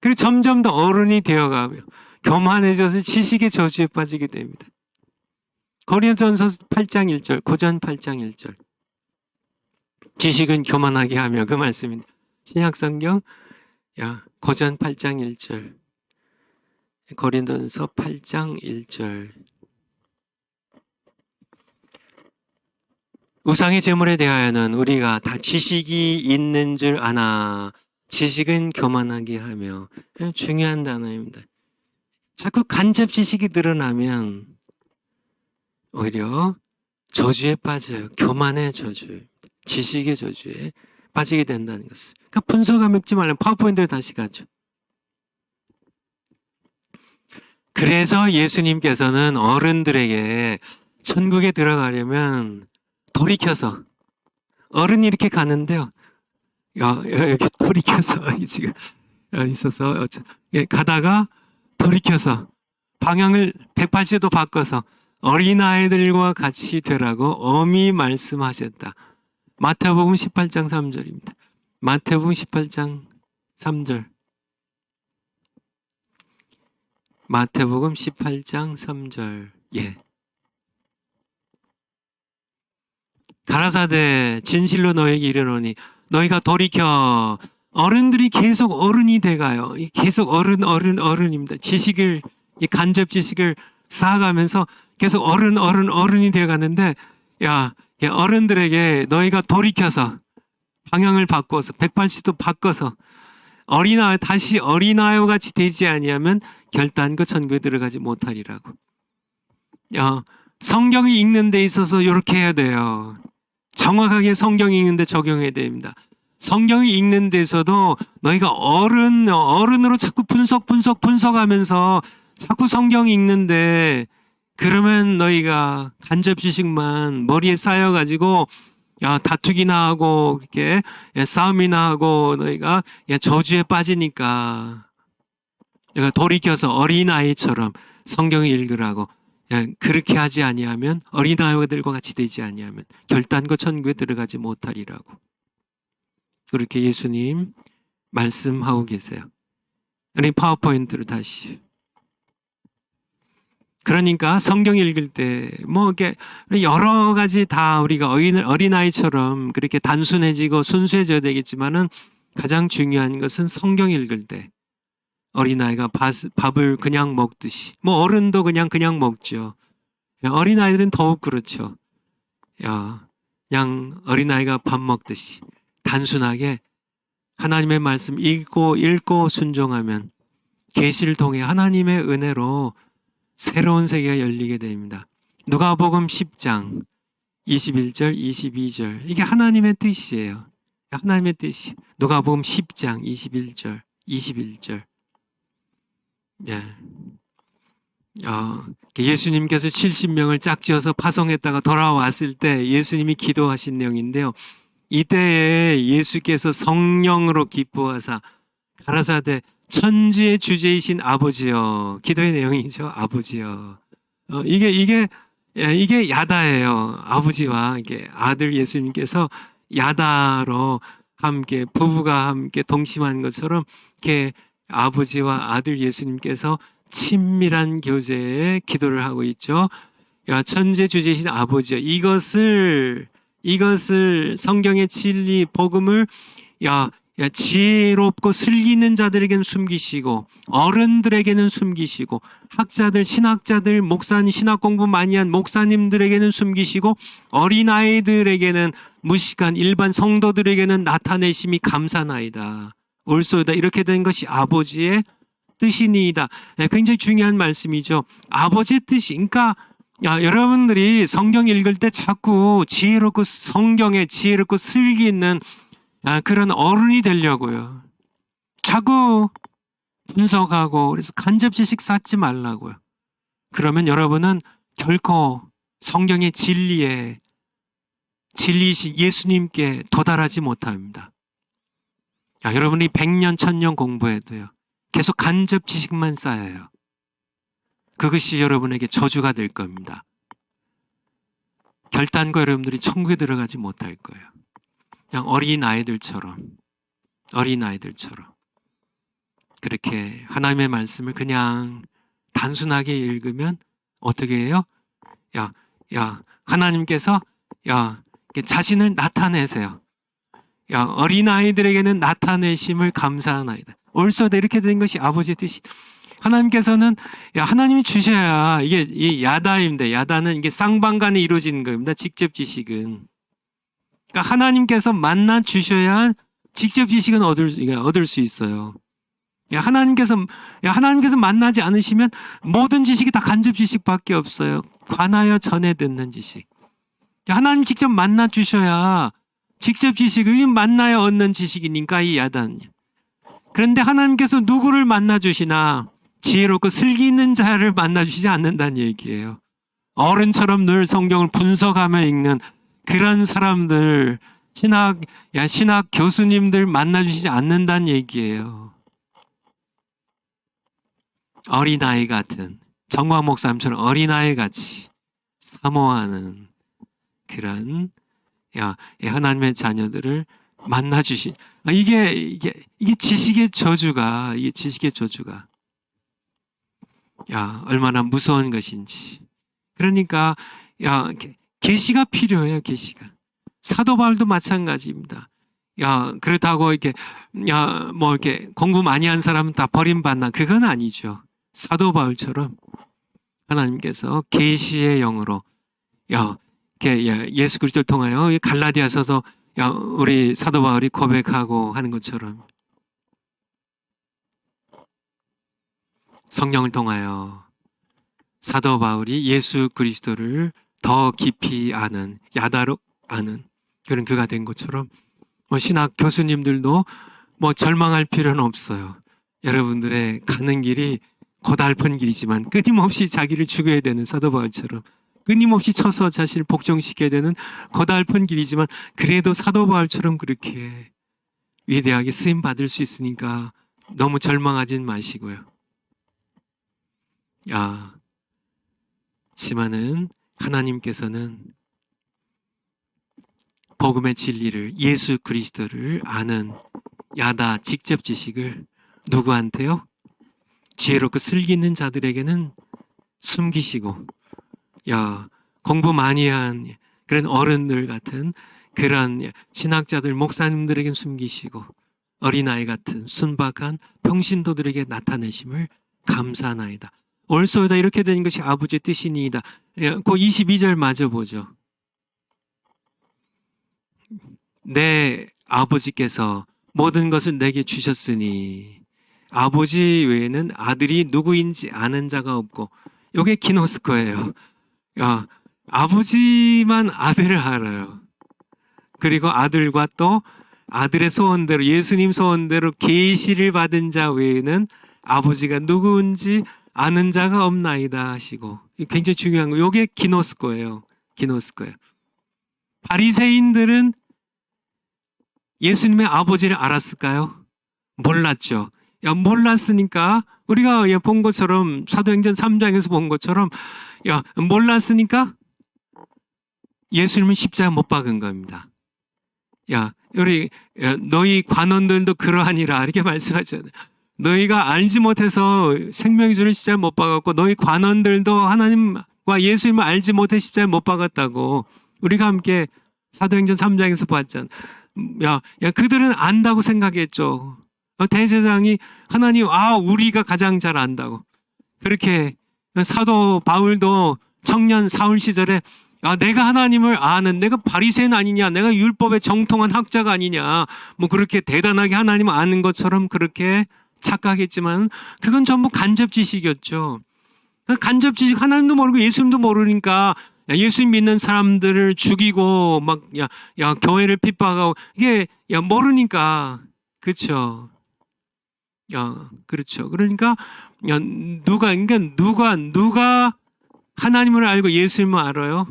그리고 점점 더 어른이 되어가며 교만해져서 지식의 저주에 빠지게 됩니다. 고린도전서 8장 1절, 고전 8장 1절. 지식은 교만하게 하며 그 말씀입니다. 신약성경 고전 8장 1절. 고린도전서 8장 1절. 우상의 제물에 대하여는 우리가 다 지식이 있는 줄 아나 지식은 교만하게 하며 중요한 단어입니다. 자꾸 간접 지식이 늘어나면 오히려 저주에 빠져요. 교만의 저주, 지식의 저주에 빠지게 된다는 것을. 그러니까 분석하며 읽지 말라면 파워포인트를 다시 가죠. 그래서 예수님께서는 어른들에게 천국에 들어가려면 돌이켜서, 어른이 이렇게 가는데요. 이렇게 돌이켜서 지금 있어서 가다가 돌이켜서 방향을 180도 바꿔서 어린아이들과 같이 되라고 엄히 말씀하셨다. 마태복음 18장 3절입니다. 마태복음 18장 3절. 마태복음 18장 3절. 예. 가라사대 진실로 너에게 이르노니 너희가 돌이켜. 어른들이 계속 어른이 돼가요. 계속 어른입니다. 지식을, 이 간접 지식을 쌓아가면서 계속 어른이 되어가는데, 어른들에게 너희가 돌이켜서 방향을 바꿔서 180도 바꿔서 다시 어린아이와 같이 되지 아니하면 결단코 천국에 들어가지 못하리라고. 성경을 읽는 데 있어서 이렇게 해야 돼요. 정확하게 성경 읽는데 적용해야 됩니다. 성경을 읽는 데서도 너희가 어른으로 자꾸 분석하면서 자꾸 성경 읽는데, 그러면 너희가 간접 지식만 머리에 쌓여가지고 다투기나 하고 이렇게 싸움이나 하고 너희가 저주에 빠지니까 내가 돌이켜서 어린아이처럼 성경을 읽으라고. 그렇게 하지 아니하면, 어린아이들과 같이 되지 아니하면 결단코 천국에 들어가지 못하리라고. 그렇게 예수님 말씀하고 계세요. 아니, 파워포인트를 다시. 그러니까 성경 읽을 때 이렇게 여러 가지 다 우리가 어린아이처럼 그렇게 단순해지고 순수해져야 되겠지만은, 가장 중요한 것은 성경 읽을 때 어린아이가 밥을 그냥 먹듯이, 어른도 그냥 먹죠. 어린아이들은 더욱 그렇죠. 그냥 어린아이가 밥 먹듯이 단순하게 하나님의 말씀 읽고 순종하면 계시를 통해 하나님의 은혜로 새로운 세계가 열리게 됩니다. 누가복음 10장 21절 22절, 이게 하나님의 뜻이에요. 하나님의 뜻이. 누가복음 10장 21절 21절. 예수님께서 70명을 짝지어서 파송했다가 돌아왔을 때 예수님이 기도하신 내용인데요. 이때에 예수께서 성령으로 기뻐하사 가라사대 천지의 주제이신 아버지여. 기도의 내용이죠. 아버지여. 이게 야다예요. 아버지와 이게 아들 예수님께서 야다로 함께, 부부가 함께 동침한 것처럼 이렇게 아버지와 아들 예수님께서 친밀한 교제에 기도를 하고 있죠. 천지의 주제이신 아버지여. 이것을 성경의 진리 복음을 지혜롭고 슬기 있는 자들에게는 숨기시고, 어른들에게는 숨기시고, 학자들, 신학자들, 목사님, 신학 공부 많이 한 목사님들에게는 숨기시고, 어린아이들에게는, 무식한 일반 성도들에게는 나타내심이 감사나이다. 올소이다. 이렇게 된 것이 아버지의 뜻이니이다. 굉장히 중요한 말씀이죠. 아버지의 뜻이. 그러니까 여러분들이 성경 읽을 때 자꾸 지혜롭고, 성경에 지혜롭고 슬기 있는 그런 어른이 되려고요. 자꾸 분석하고, 그래서 간접 지식 쌓지 말라고요. 그러면 여러분은 결코 성경의 진리이신 예수님께 도달하지 못합니다. 여러분이 100년, 1000년 공부해도요, 계속 간접 지식만 쌓여요. 그것이 여러분에게 저주가 될 겁니다. 결단코 여러분들이 천국에 들어가지 못할 거예요. 그냥 어린아이들처럼 그렇게 하나님의 말씀을 그냥 단순하게 읽으면 어떻게 해요? 하나님께서 자신을 나타내세요. 어린아이들에게는 나타내심을 감사하나이다. 올소다. 이렇게 된 것이 아버지의 뜻이. 하나님께서는 하나님이 주셔야, 이게 야다인데, 야다는 이게 쌍방간에 이루어지는 겁니다. 직접 지식은. 그러니까 하나님께서 만나 주셔야 직접 지식은 얻을 수 있어요. 하나님께서 만나지 않으시면 모든 지식이 다 간접 지식밖에 없어요. 관하여 전해 듣는 지식. 하나님 직접 만나 주셔야 직접 지식을 만나야 얻는 지식이니까 이 야단. 그런데 하나님께서 누구를 만나 주시나? 지혜롭고 슬기 있는 자를 만나주시지 않는다는 얘기예요. 어른처럼 늘 성경을 분석하며 읽는 그런 사람들, 신학 교수님들 만나주시지 않는다는 얘기예요. 어린아이 같은, 정광 목사님처럼 어린아이 같이 사모하는 그런 하나님의 자녀들을 만나주신, 이게 지식의 저주가, 얼마나 무서운 것인지. 그러니까, 계시가 필요해요, 계시가. 사도 바울도 마찬가지입니다. 그렇다고 이렇게 공부 많이 한 사람은 다 버림받나? 그건 아니죠. 사도 바울처럼 하나님께서 계시의 영으로, 예수 그리스도를 통하여 갈라디아서도 우리 사도 바울이 고백하고 하는 것처럼 성령을 통하여 사도 바울이 예수 그리스도를 더 깊이 아는, 야다로 아는 그런 그가 된 것처럼 신학 교수님들도 절망할 필요는 없어요. 여러분들의 가는 길이 고달픈 길이지만 끊임없이 자기를 죽여야 되는 사도 바울처럼 끊임없이 쳐서 자신을 복종시켜야 되는 고달픈 길이지만 그래도 사도 바울처럼 그렇게 위대하게 쓰임 받을 수 있으니까 너무 절망하진 마시고요. 하지만은 하나님께서는 복음의 진리를, 예수 그리스도를 아는 야다 직접 지식을 누구한테요? 지혜롭고 슬기 있는 자들에게는 숨기시고, 공부 많이 한 그런 어른들 같은 그런 신학자들, 목사님들에게는 숨기시고, 어린아이 같은 순박한 평신도들에게 나타내심을 감사하나이다. 올소이다 이렇게 된 것이 아버지의 뜻이니이다. 그 22절 마저 보죠. 내 아버지께서 모든 것을 내게 주셨으니 아버지 외에는 아들이 누구인지 아는 자가 없고, 이게 기노스코예요. 아버지만 아들을 알아요. 그리고 아들과 또 아들의 소원대로, 예수님 소원대로 계시를 받은 자 외에는 아버지가 누구인지 아는 자가 없나이다 하시고, 굉장히 중요한 거. 이게 기노스코예요. 바리새인들은 예수님의 아버지를 알았을까요? 몰랐죠. 몰랐으니까 우리가 본 것처럼 사도행전 3장에서 본 것처럼 몰랐으니까 예수님은 십자가 못 박은 겁니다. 우리 너희 관원들도 그러하니라 이렇게 말씀하잖아요. 너희가 알지 못해서 생명의 주를 십자가에 못 박았고 너희 관원들도 하나님과 예수님을 알지 못해 십자가에 못 박았다고 우리가 함께 사도행전 3장에서 봤잖아. 그들은 안다고 생각했죠. 대제사장이 하나님, 우리가 가장 잘 안다고. 그렇게 사도 바울도 청년 사울 시절에 내가 하나님을 아는, 내가 바리새인 아니냐, 내가 율법에 정통한 학자가 아니냐, 그렇게 대단하게 하나님을 아는 것처럼 그렇게 착각했지만 그건 전부 간접 지식이었죠. 간접 지식, 하나님도 모르고 예수님도 모르니까 예수님 믿는 사람들을 죽이고 교회를 핍박하고 이게 모르니까. 그렇죠. 그렇죠. 그러니까 누가 하나님을 알고 예수님을 알아요?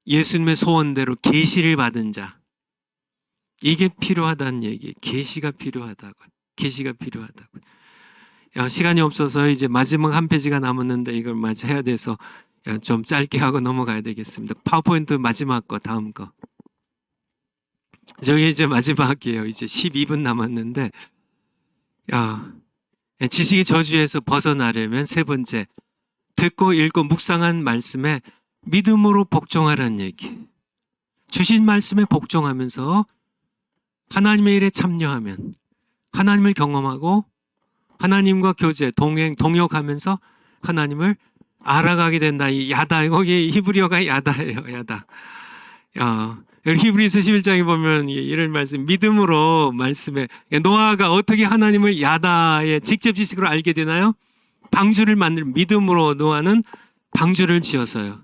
예수님의 소원대로 계시를 받은 자. 이게 필요하다는 얘기. 계시가 필요하다고. 시간이 없어서 이제 마지막 한 페이지가 남았는데 이걸 마저 해야 돼서 좀 짧게 하고 넘어가야 되겠습니다. 파워포인트 마지막 거, 다음 거. 저기 이제 마지막이에요. 이제 12분 남았는데, 지식의 저주에서 벗어나려면 세 번째, 듣고 읽고 묵상한 말씀에 믿음으로 복종하라는 얘기. 주신 말씀에 복종하면서 하나님의 일에 참여하면 하나님을 경험하고 하나님과 교제, 동행, 동역하면서 하나님을 알아가게 된다. 이 야다, 거기 히브리어가 야다예요. 야다. 히브리서 11장에 보면 이런 말씀, 믿음으로 말씀에 노아가 어떻게 하나님을 야다의 직접 지식으로 알게 되나요? 방주를 믿음으로 노아는 방주를 지어서요.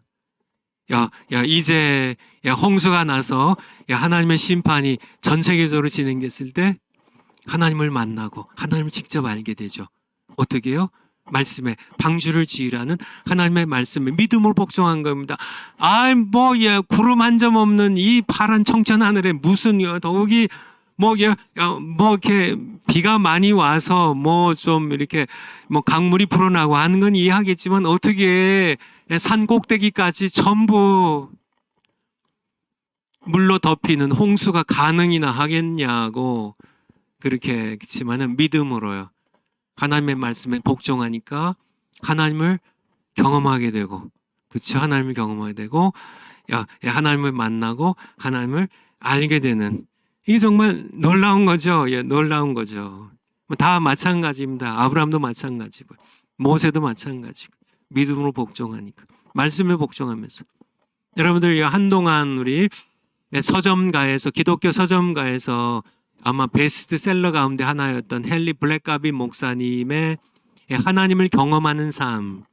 이제 홍수가 나서 하나님의 심판이 전 세계적으로 진행됐을 때 하나님을 만나고 하나님을 직접 알게 되죠. 어떻게 해요? 말씀에 방주를 지으라는 하나님의 말씀에 믿음으로 복종한 겁니다. 구름 한 점 없는 이 파란 청천 하늘에 무슨 더욱이 이렇게 비가 많이 와서 좀 이렇게 강물이 불어나고 하는 건 이해하겠지만 어떻게 산 꼭대기까지 전부 물로 덮이는 홍수가 가능이나 하겠냐고 그렇게 그렇지만은 믿음으로요. 하나님의 말씀에 복종하니까 하나님을 경험하게 되고, 그렇죠? 하나님을 경험하게 되고, 하나님을 만나고 하나님을 알게 되는, 이게 정말 놀라운 거죠. 놀라운 거죠. 다 마찬가지입니다. 아브라함도 마찬가지고, 모세도 마찬가지고, 믿음으로 복종하니까, 말씀에 복종하면서. 여러분들 한동안 우리 서점가에서, 기독교 서점가에서 아마 베스트셀러 가운데 하나였던 헨리 블랙가비 목사님의 하나님을 경험하는 삶.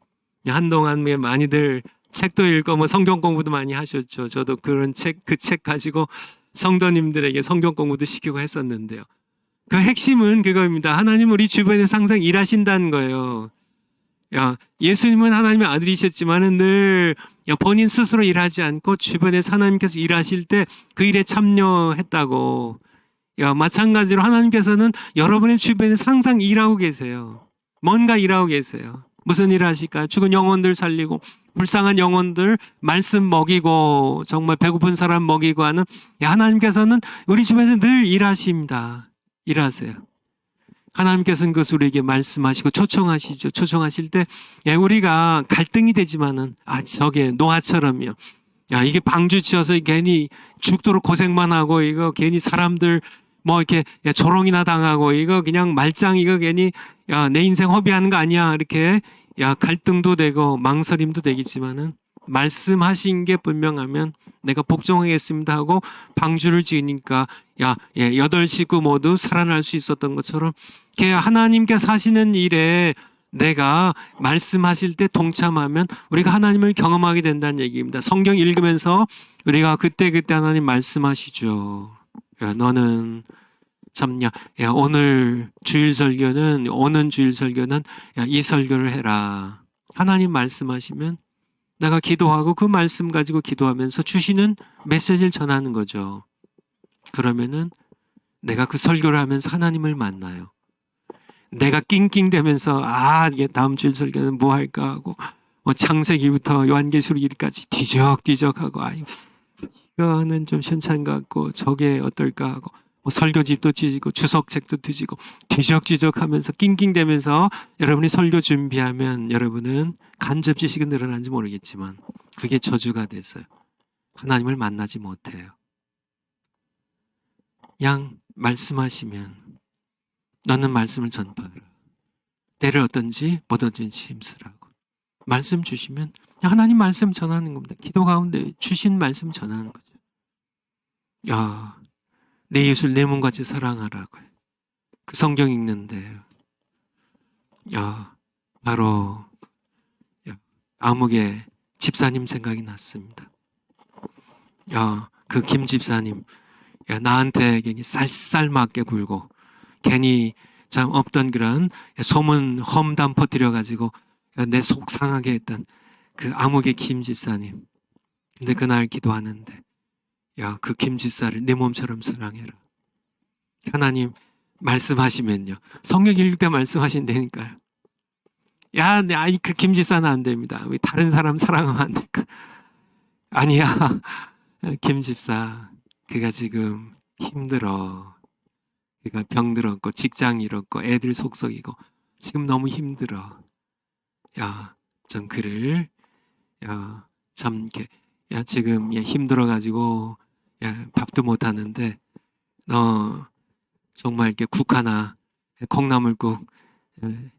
한동안 많이들 책도 읽고 성경 공부도 많이 하셨죠. 저도 그 책 가지고 성도님들에게 성경 공부도 시키고 했었는데요. 그 핵심은 그거입니다. 하나님 우리 주변에서 항상 일하신다는 거예요. 예수님은 하나님의 아들이셨지만은 늘 본인 스스로 일하지 않고 주변에서 하나님께서 일하실 때 그 일에 참여했다고. 마찬가지로 하나님께서는 여러분의 주변에서 항상 일하고 계세요. 뭔가 일하고 계세요. 무슨 일을 하실까요? 죽은 영혼들 살리고, 불쌍한 영혼들 말씀 먹이고, 정말 배고픈 사람 먹이고 하는 하나님께서는 우리 주변에서 늘 일하십니다. 일하세요. 하나님께서는 그것을 우리에게 말씀하시고 초청하시죠. 초청하실 때 우리가 갈등이 되지만은 저게 노아처럼요. 이게 방주 지어서 괜히 죽도록 고생만 하고, 이거 괜히 사람들 이렇게 조롱이나 당하고, 이거 그냥 말짱, 이거 괜히 내 인생 허비하는 거 아니야, 이렇게 갈등도 되고 망설임도 되겠지만은 말씀하신 게 분명하면 내가 복종하겠습니다 하고 방주를 지으니까 8식구 모두 살아날 수 있었던 것처럼 하나님께서 하시는 일에 내가 말씀하실 때 동참하면 우리가 하나님을 경험하게 된다는 얘기입니다. 성경 읽으면서 우리가 그때그때 하나님 말씀하시죠. 너는 참냐, 오는 주일 설교는 이 설교를 해라. 하나님 말씀하시면 내가 기도하고 그 말씀 가지고 기도하면서 주시는 메시지를 전하는 거죠. 그러면은 내가 그 설교를 하면서 하나님을 만나요. 내가 낑낑대면서 이게 다음 주일 설교는 뭐 할까 하고 창세기부터 요한계시록까지 뒤적뒤적하고 이거는 좀 시원찮은 것 같고 저게 어떨까 하고 설교집도 뒤지고 주석책도 뒤지고 뒤적뒤적하면서 낑낑대면서 여러분이 설교 준비하면 여러분은 간접 지식은 늘어난지 모르겠지만 그게 저주가 됐어요. 하나님을 만나지 못해요. 말씀하시면 너는 말씀을 전파하라. 때를 어떤지 뭐든지 힘쓰라고. 말씀 주시면 하나님 말씀 전하는 겁니다. 기도 가운데 주신 말씀 전하는 거죠. 내 이웃을 내 몸같이 사랑하라고. 그 성경 읽는데 바로 아무개 집사님 생각이 났습니다. 그 김 집사님 나한테 괜히 쌀쌀맞게 굴고 괜히 참 없던 그런 소문 험담 퍼뜨려가지고 내 속 상하게 했던 그 아무개 김 집사님. 근데 그날 기도하는데 그 김 집사를 내 몸처럼 사랑해라. 하나님 말씀하시면요. 성경 읽을 때 말씀하신다니까요. 그 김 집사는 안 됩니다. 다른 사람 사랑하면 안 될까? 아니야. 김 집사 그가 지금 힘들어. 그가 병들었고 직장 잃었고 애들 속썩이고 지금 너무 힘들어. 좀 그를 참 이렇게 지금 힘들어가지고 밥도 못 하는데 너 정말 이렇게 국 하나 콩나물국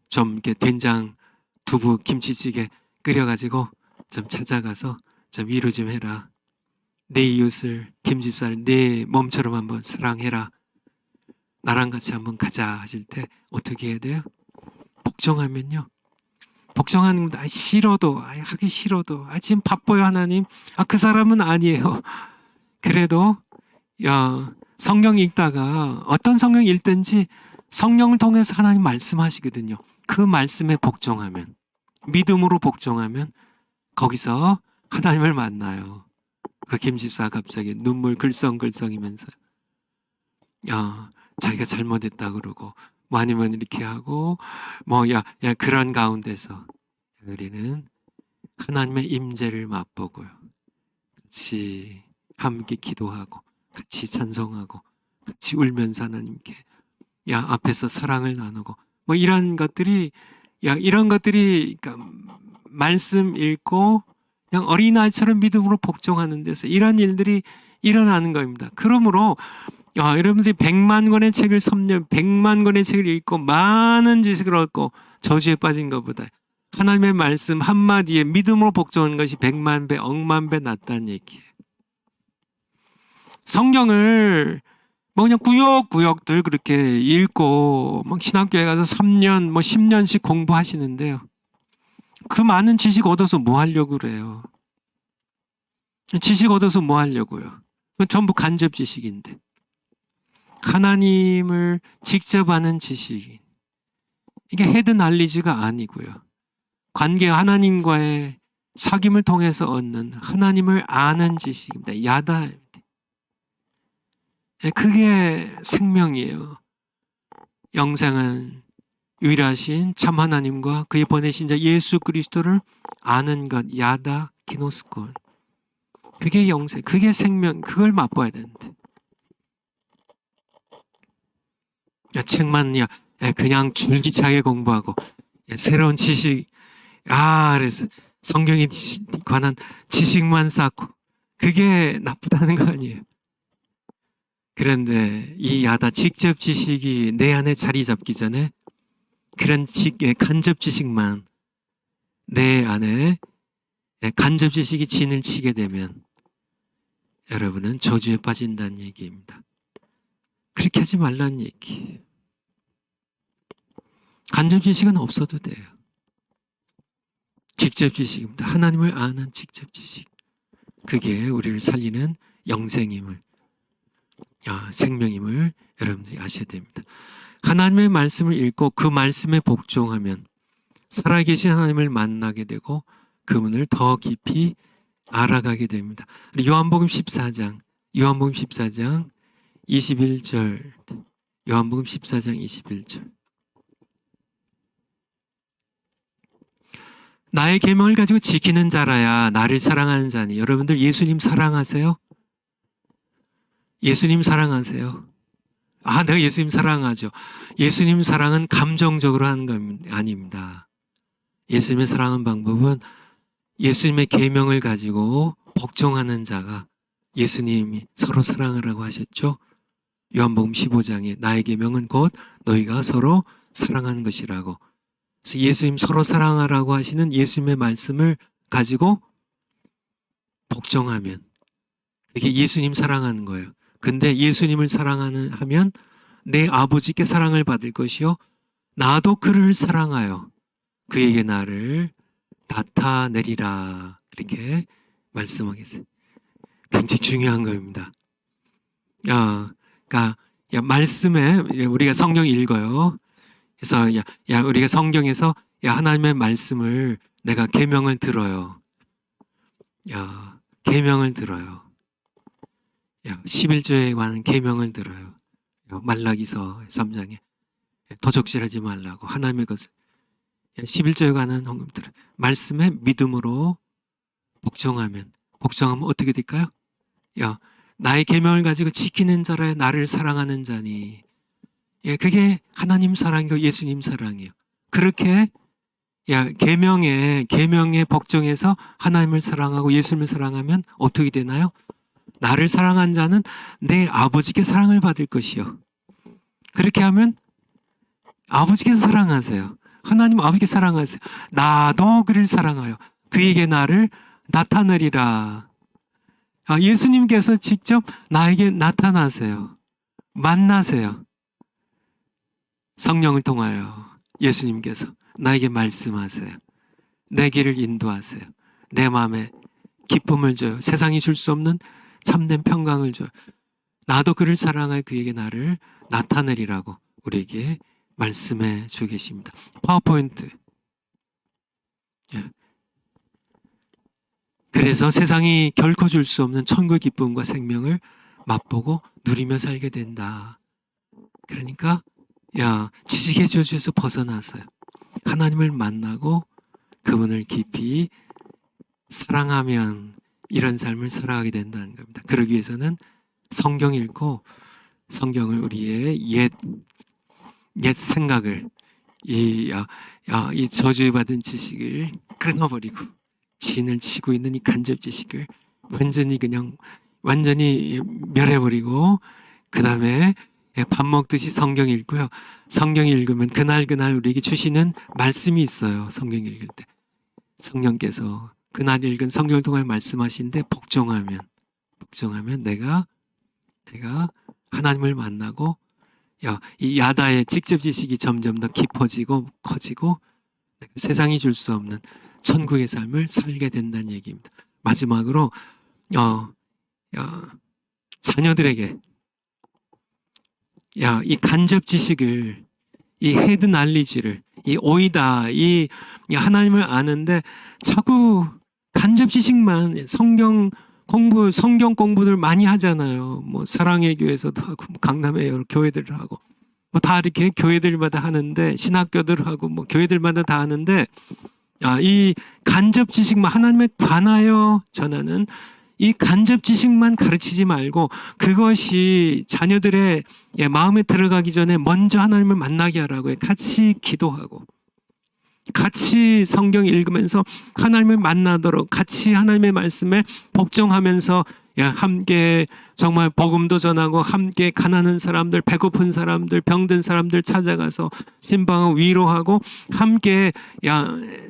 좀 이렇게 된장 두부 김치찌개 끓여가지고 좀 찾아가서 좀 위로 좀 해라. 내 이웃을 김 집사를 내 몸처럼 한번 사랑해라. 나랑 같이 한번 가자 하실 때 어떻게 해야 돼요? 복종하면요. 복종하는 겁니다. 싫어도 하기 싫어도 지금 바빠요 하나님. 그 사람은 아니에요. 그래도 성경 읽다가 어떤 성경 읽든지 성령을 통해서 하나님 말씀하시거든요. 그 말씀에 복종하면, 믿음으로 복종하면 거기서 하나님을 만나요. 그 김집사 갑자기 눈물 글썽글썽이면서 자기가 잘못했다 그러고 뭐 아니면 이렇게 하고 그런 가운데서 우리는 하나님의 임재를 맛보고요. 같이 함께 기도하고 같이 찬송하고 같이 울면서 하나님께 앞에서 사랑을 나누고 뭐 이런 것들이 그러니까 말씀 읽고 그냥 어린아이처럼 믿음으로 복종하는 데서 이런 일들이 일어나는 겁니다. 그러므로 여러분들이 100만 권의 책을 100만 권의 책을 읽고 많은 지식을 얻고 저주에 빠진 것보다 하나님의 말씀 한마디에 믿음으로 복종하는 것이 100만 배, 억만 배 낫다는 얘기예요. 성경을 그냥 구역구역들 그렇게 읽고 신학교에 가서 3년, 10년씩 공부하시는데요. 그 많은 지식 얻어서 뭐 하려고 그래요? 지식 얻어서 뭐 하려고요? 그건 전부 간접 지식인데. 하나님을 직접 아는 지식. 이게 헤드 날리지가 아니고요. 관계 하나님과의 사귐을 통해서 얻는 하나님을 아는 지식입니다. 야다입니다. 그게 생명이에요. 영생은 유일하신 참 하나님과 그의 보내신 자 예수 그리스도를 아는 것, 야다 기노스콘. 그게 영생, 그게 생명, 그걸 맛봐야 되는데. 책만 그냥 줄기차게 공부하고 새로운 지식, 그래서 성경에 관한 지식만 쌓고 그게 나쁘다는 거 아니에요. 그런데 이 야다 직접 지식이 내 안에 자리 잡기 전에 그런 간접 지식만 내 안에 간접 지식이 진을 치게 되면 여러분은 저주에 빠진다는 얘기입니다. 그렇게 하지 말라는 얘기. 간접 지식은 없어도 돼요. 직접 지식입니다. 하나님을 아는 직접 지식. 그게 우리를 살리는 영생임을, 생명임을 여러분들이 아셔야 됩니다. 하나님의 말씀을 읽고 그 말씀에 복종하면 살아계신 하나님을 만나게 되고 그분을 더 깊이 알아가게 됩니다. 요한복음 14장 21절, 요한복음 14장 21절. 나의 계명을 가지고 지키는 자라야 나를 사랑하는 자니. 여러분들 예수님 사랑하세요? 예수님 사랑하세요? 내가 예수님 사랑하죠. 예수님 사랑은 감정적으로 하는 건 아닙니다. 예수님의 사랑하는 방법은 예수님의 계명을 가지고 복종하는 자가 예수님이 서로 사랑하라고 하셨죠. 요한복음 15장에 나의 계명은 곧 너희가 서로 사랑하는 것이라고. 그래서 예수님 서로 사랑하라고 하시는 예수님의 말씀을 가지고 복종하면 그게 예수님 사랑하는 거예요. 근데 예수님을 하면 내 아버지께 사랑을 받을 것이요 나도 그를 사랑하여 그에게 나를 나타내리라. 이렇게 말씀하겠어요. 굉장히 중요한 겁니다. 그러니까 말씀에 우리가 성경 읽어요. 그래서 우리가 성경에서 하나님의 말씀을 내가 계명을 들어요. 계명을 들어요. 11조에 관한 계명을 들어요. 말라기서 3장에 도적질하지 말라고 하나님의 것을 11조에 관한 헌금 들어요. 말씀에 믿음으로 복종하면 어떻게 될까요? 나의 계명을 가지고 지키는 자라야 나를 사랑하는 자니. 그게 하나님 사랑이고 예수님 사랑이에요. 그렇게 계명에 복종해서 하나님을 사랑하고 예수님을 사랑하면 어떻게 되나요? 나를 사랑한 자는 내 아버지께 사랑을 받을 것이요. 그렇게 하면 아버지께서 사랑하세요. 하나님 아버지께 사랑하세요. 나도 그를 사랑하여 그에게 나를 나타내리라. 예수님께서 직접 나에게 나타나세요. 만나세요. 성령을 통하여 예수님께서 나에게 말씀하세요. 내 길을 인도하세요. 내 마음에 기쁨을 줘요. 세상이 줄 수 없는 참된 평강을 줘요. 나도 그를 사랑하여 그에게 나를 나타내리라고 우리에게 말씀해 주고 계십니다. 파워포인트. 예. 그래서 세상이 결코 줄 수 없는 천국의 기쁨과 생명을 맛보고 누리며 살게 된다. 그러니까 지식의 저주에서 벗어나서요. 하나님을 만나고 그분을 깊이 사랑하면 이런 삶을 살아가게 된다는 겁니다. 그러기 위해서는 성경 읽고 성경을 우리의 옛 생각을 이 저주받은 지식을 끊어버리고 진을 치고 있는 이 간접 지식을 완전히 멸해버리고 그 다음에 밥 먹듯이 성경 읽고요. 성경 읽으면 그날 우리에게 주시는 말씀이 있어요. 성경 읽을 때 성령께서 그날 읽은 성경을 통해 말씀하시는데 복종하면 내가 하나님을 만나고 이 야다의 직접 지식이 점점 더 깊어지고 커지고 세상이 줄 수 없는 천국의 삶을 살게 된다는 얘기입니다. 마지막으로 자녀들에게 이 간접 지식을 이 헤드 날리지를 이 오이다 이 하나님을 아는데 자꾸 간접 지식만 성경 공부들 많이 하잖아요. 뭐 사랑의 교회에서도 하고 뭐 강남의 여러 교회들을 하고 뭐 다 이렇게 교회들마다 하는데 신학교들 하고 뭐 교회들마다 다 하는데 이 간접 지식만 하나님에 관하여 전하는 이 간접 지식만 가르치지 말고 그것이 자녀들의 마음에 들어가기 전에 먼저 하나님을 만나게 하라고 같이 기도하고 같이 성경 읽으면서 하나님을 만나도록 같이 하나님의 말씀에 복종하면서 함께 정말 복음도 전하고 함께 가난한 사람들, 배고픈 사람들, 병든 사람들 찾아가서 신방하고 위로하고 함께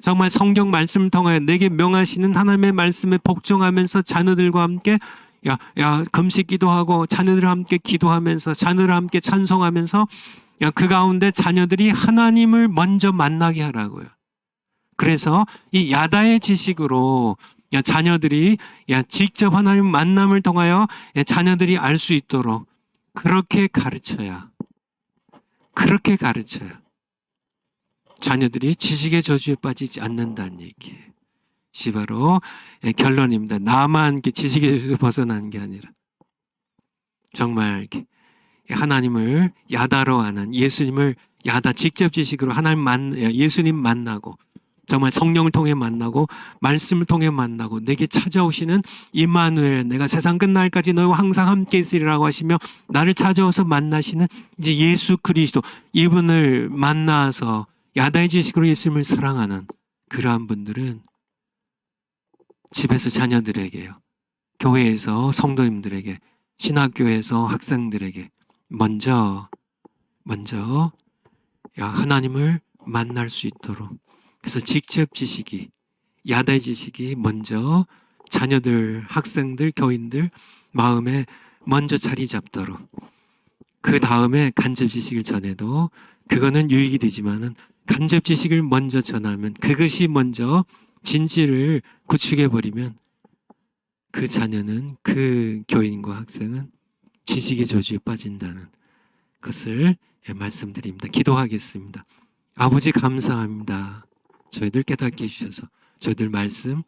정말 성경 말씀을 통하여 내게 명하시는 하나님의 말씀에 복종하면서 자녀들과 함께 금식 기도하고 자녀들과 함께 기도하면서 자녀들과 함께 찬송하면서 그 가운데 자녀들이 하나님을 먼저 만나게 하라고요. 그래서 이 야다의 지식으로 자녀들이 직접 하나님 만남을 통하여 자녀들이 알 수 있도록 그렇게 가르쳐야 자녀들이 지식의 저주에 빠지지 않는다는 얘기예요. 이 바로 결론입니다. 나만 지식의 저주에서 벗어나는 게 아니라 정말 이렇게 하나님을 야다로 아는 예수님을 야다 직접 지식으로 예수님 만나고 정말 성령을 통해 만나고 말씀을 통해 만나고 내게 찾아오시는 임마누엘 내가 세상 끝날까지 너희와 항상 함께 있으리라고 하시며 나를 찾아와서 만나시는 이제 예수 그리스도 이분을 만나서 야다의 지식으로 예수님을 사랑하는 그러한 분들은 집에서 자녀들에게요. 교회에서 성도님들에게 신학교에서 학생들에게 먼저 하나님을 만날 수 있도록 그래서 직접 지식이 야다의 지식이 먼저 자녀들, 학생들, 교인들 마음에 먼저 자리 잡도록 그 다음에 간접 지식을 전해도 그거는 유익이 되지만은 간접 지식을 먼저 전하면 그것이 먼저 진지를 구축해 버리면 그 자녀는 그 교인과 학생은 지식의 저주에 빠진다는 것을 말씀드립니다. 기도하겠습니다. 아버지 감사합니다. 저희들 깨닫게 해주셔서 저희들 말씀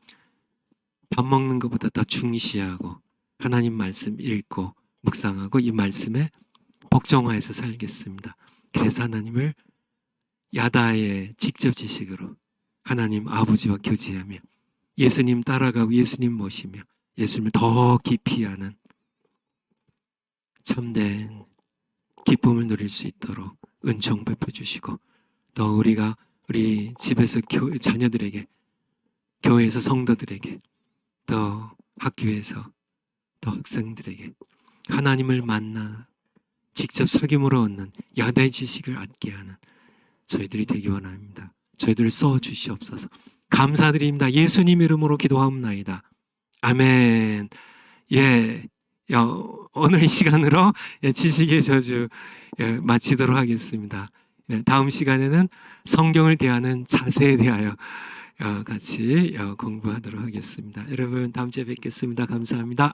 밥 먹는 것보다 더 중시하고 하나님 말씀 읽고 묵상하고 이 말씀에 복종하여서 살겠습니다. 그래서 하나님을 야다의 직접 지식으로 하나님 아버지와 교제하며 예수님 따라가고 예수님 모시며 예수님을 더 깊이 아는 참된 기쁨을 누릴 수 있도록 은총 베풀어 주시고 또 우리 집에서 자녀들에게 교회에서 성도들에게 또 학교에서 또 학생들에게 하나님을 만나 직접 사귐으로 얻는 야다의 지식을 얻게 하는 저희들이 되기 원합니다. 저희들을 써 주시옵소서. 감사드립니다. 예수님 이름으로 기도하옵나이다. 아멘. 오늘 이 시간으로 지식의 저주 마치도록 하겠습니다. 다음 시간에는 성경을 대하는 자세에 대하여 같이 공부하도록 하겠습니다. 여러분 다음 주에 뵙겠습니다. 감사합니다.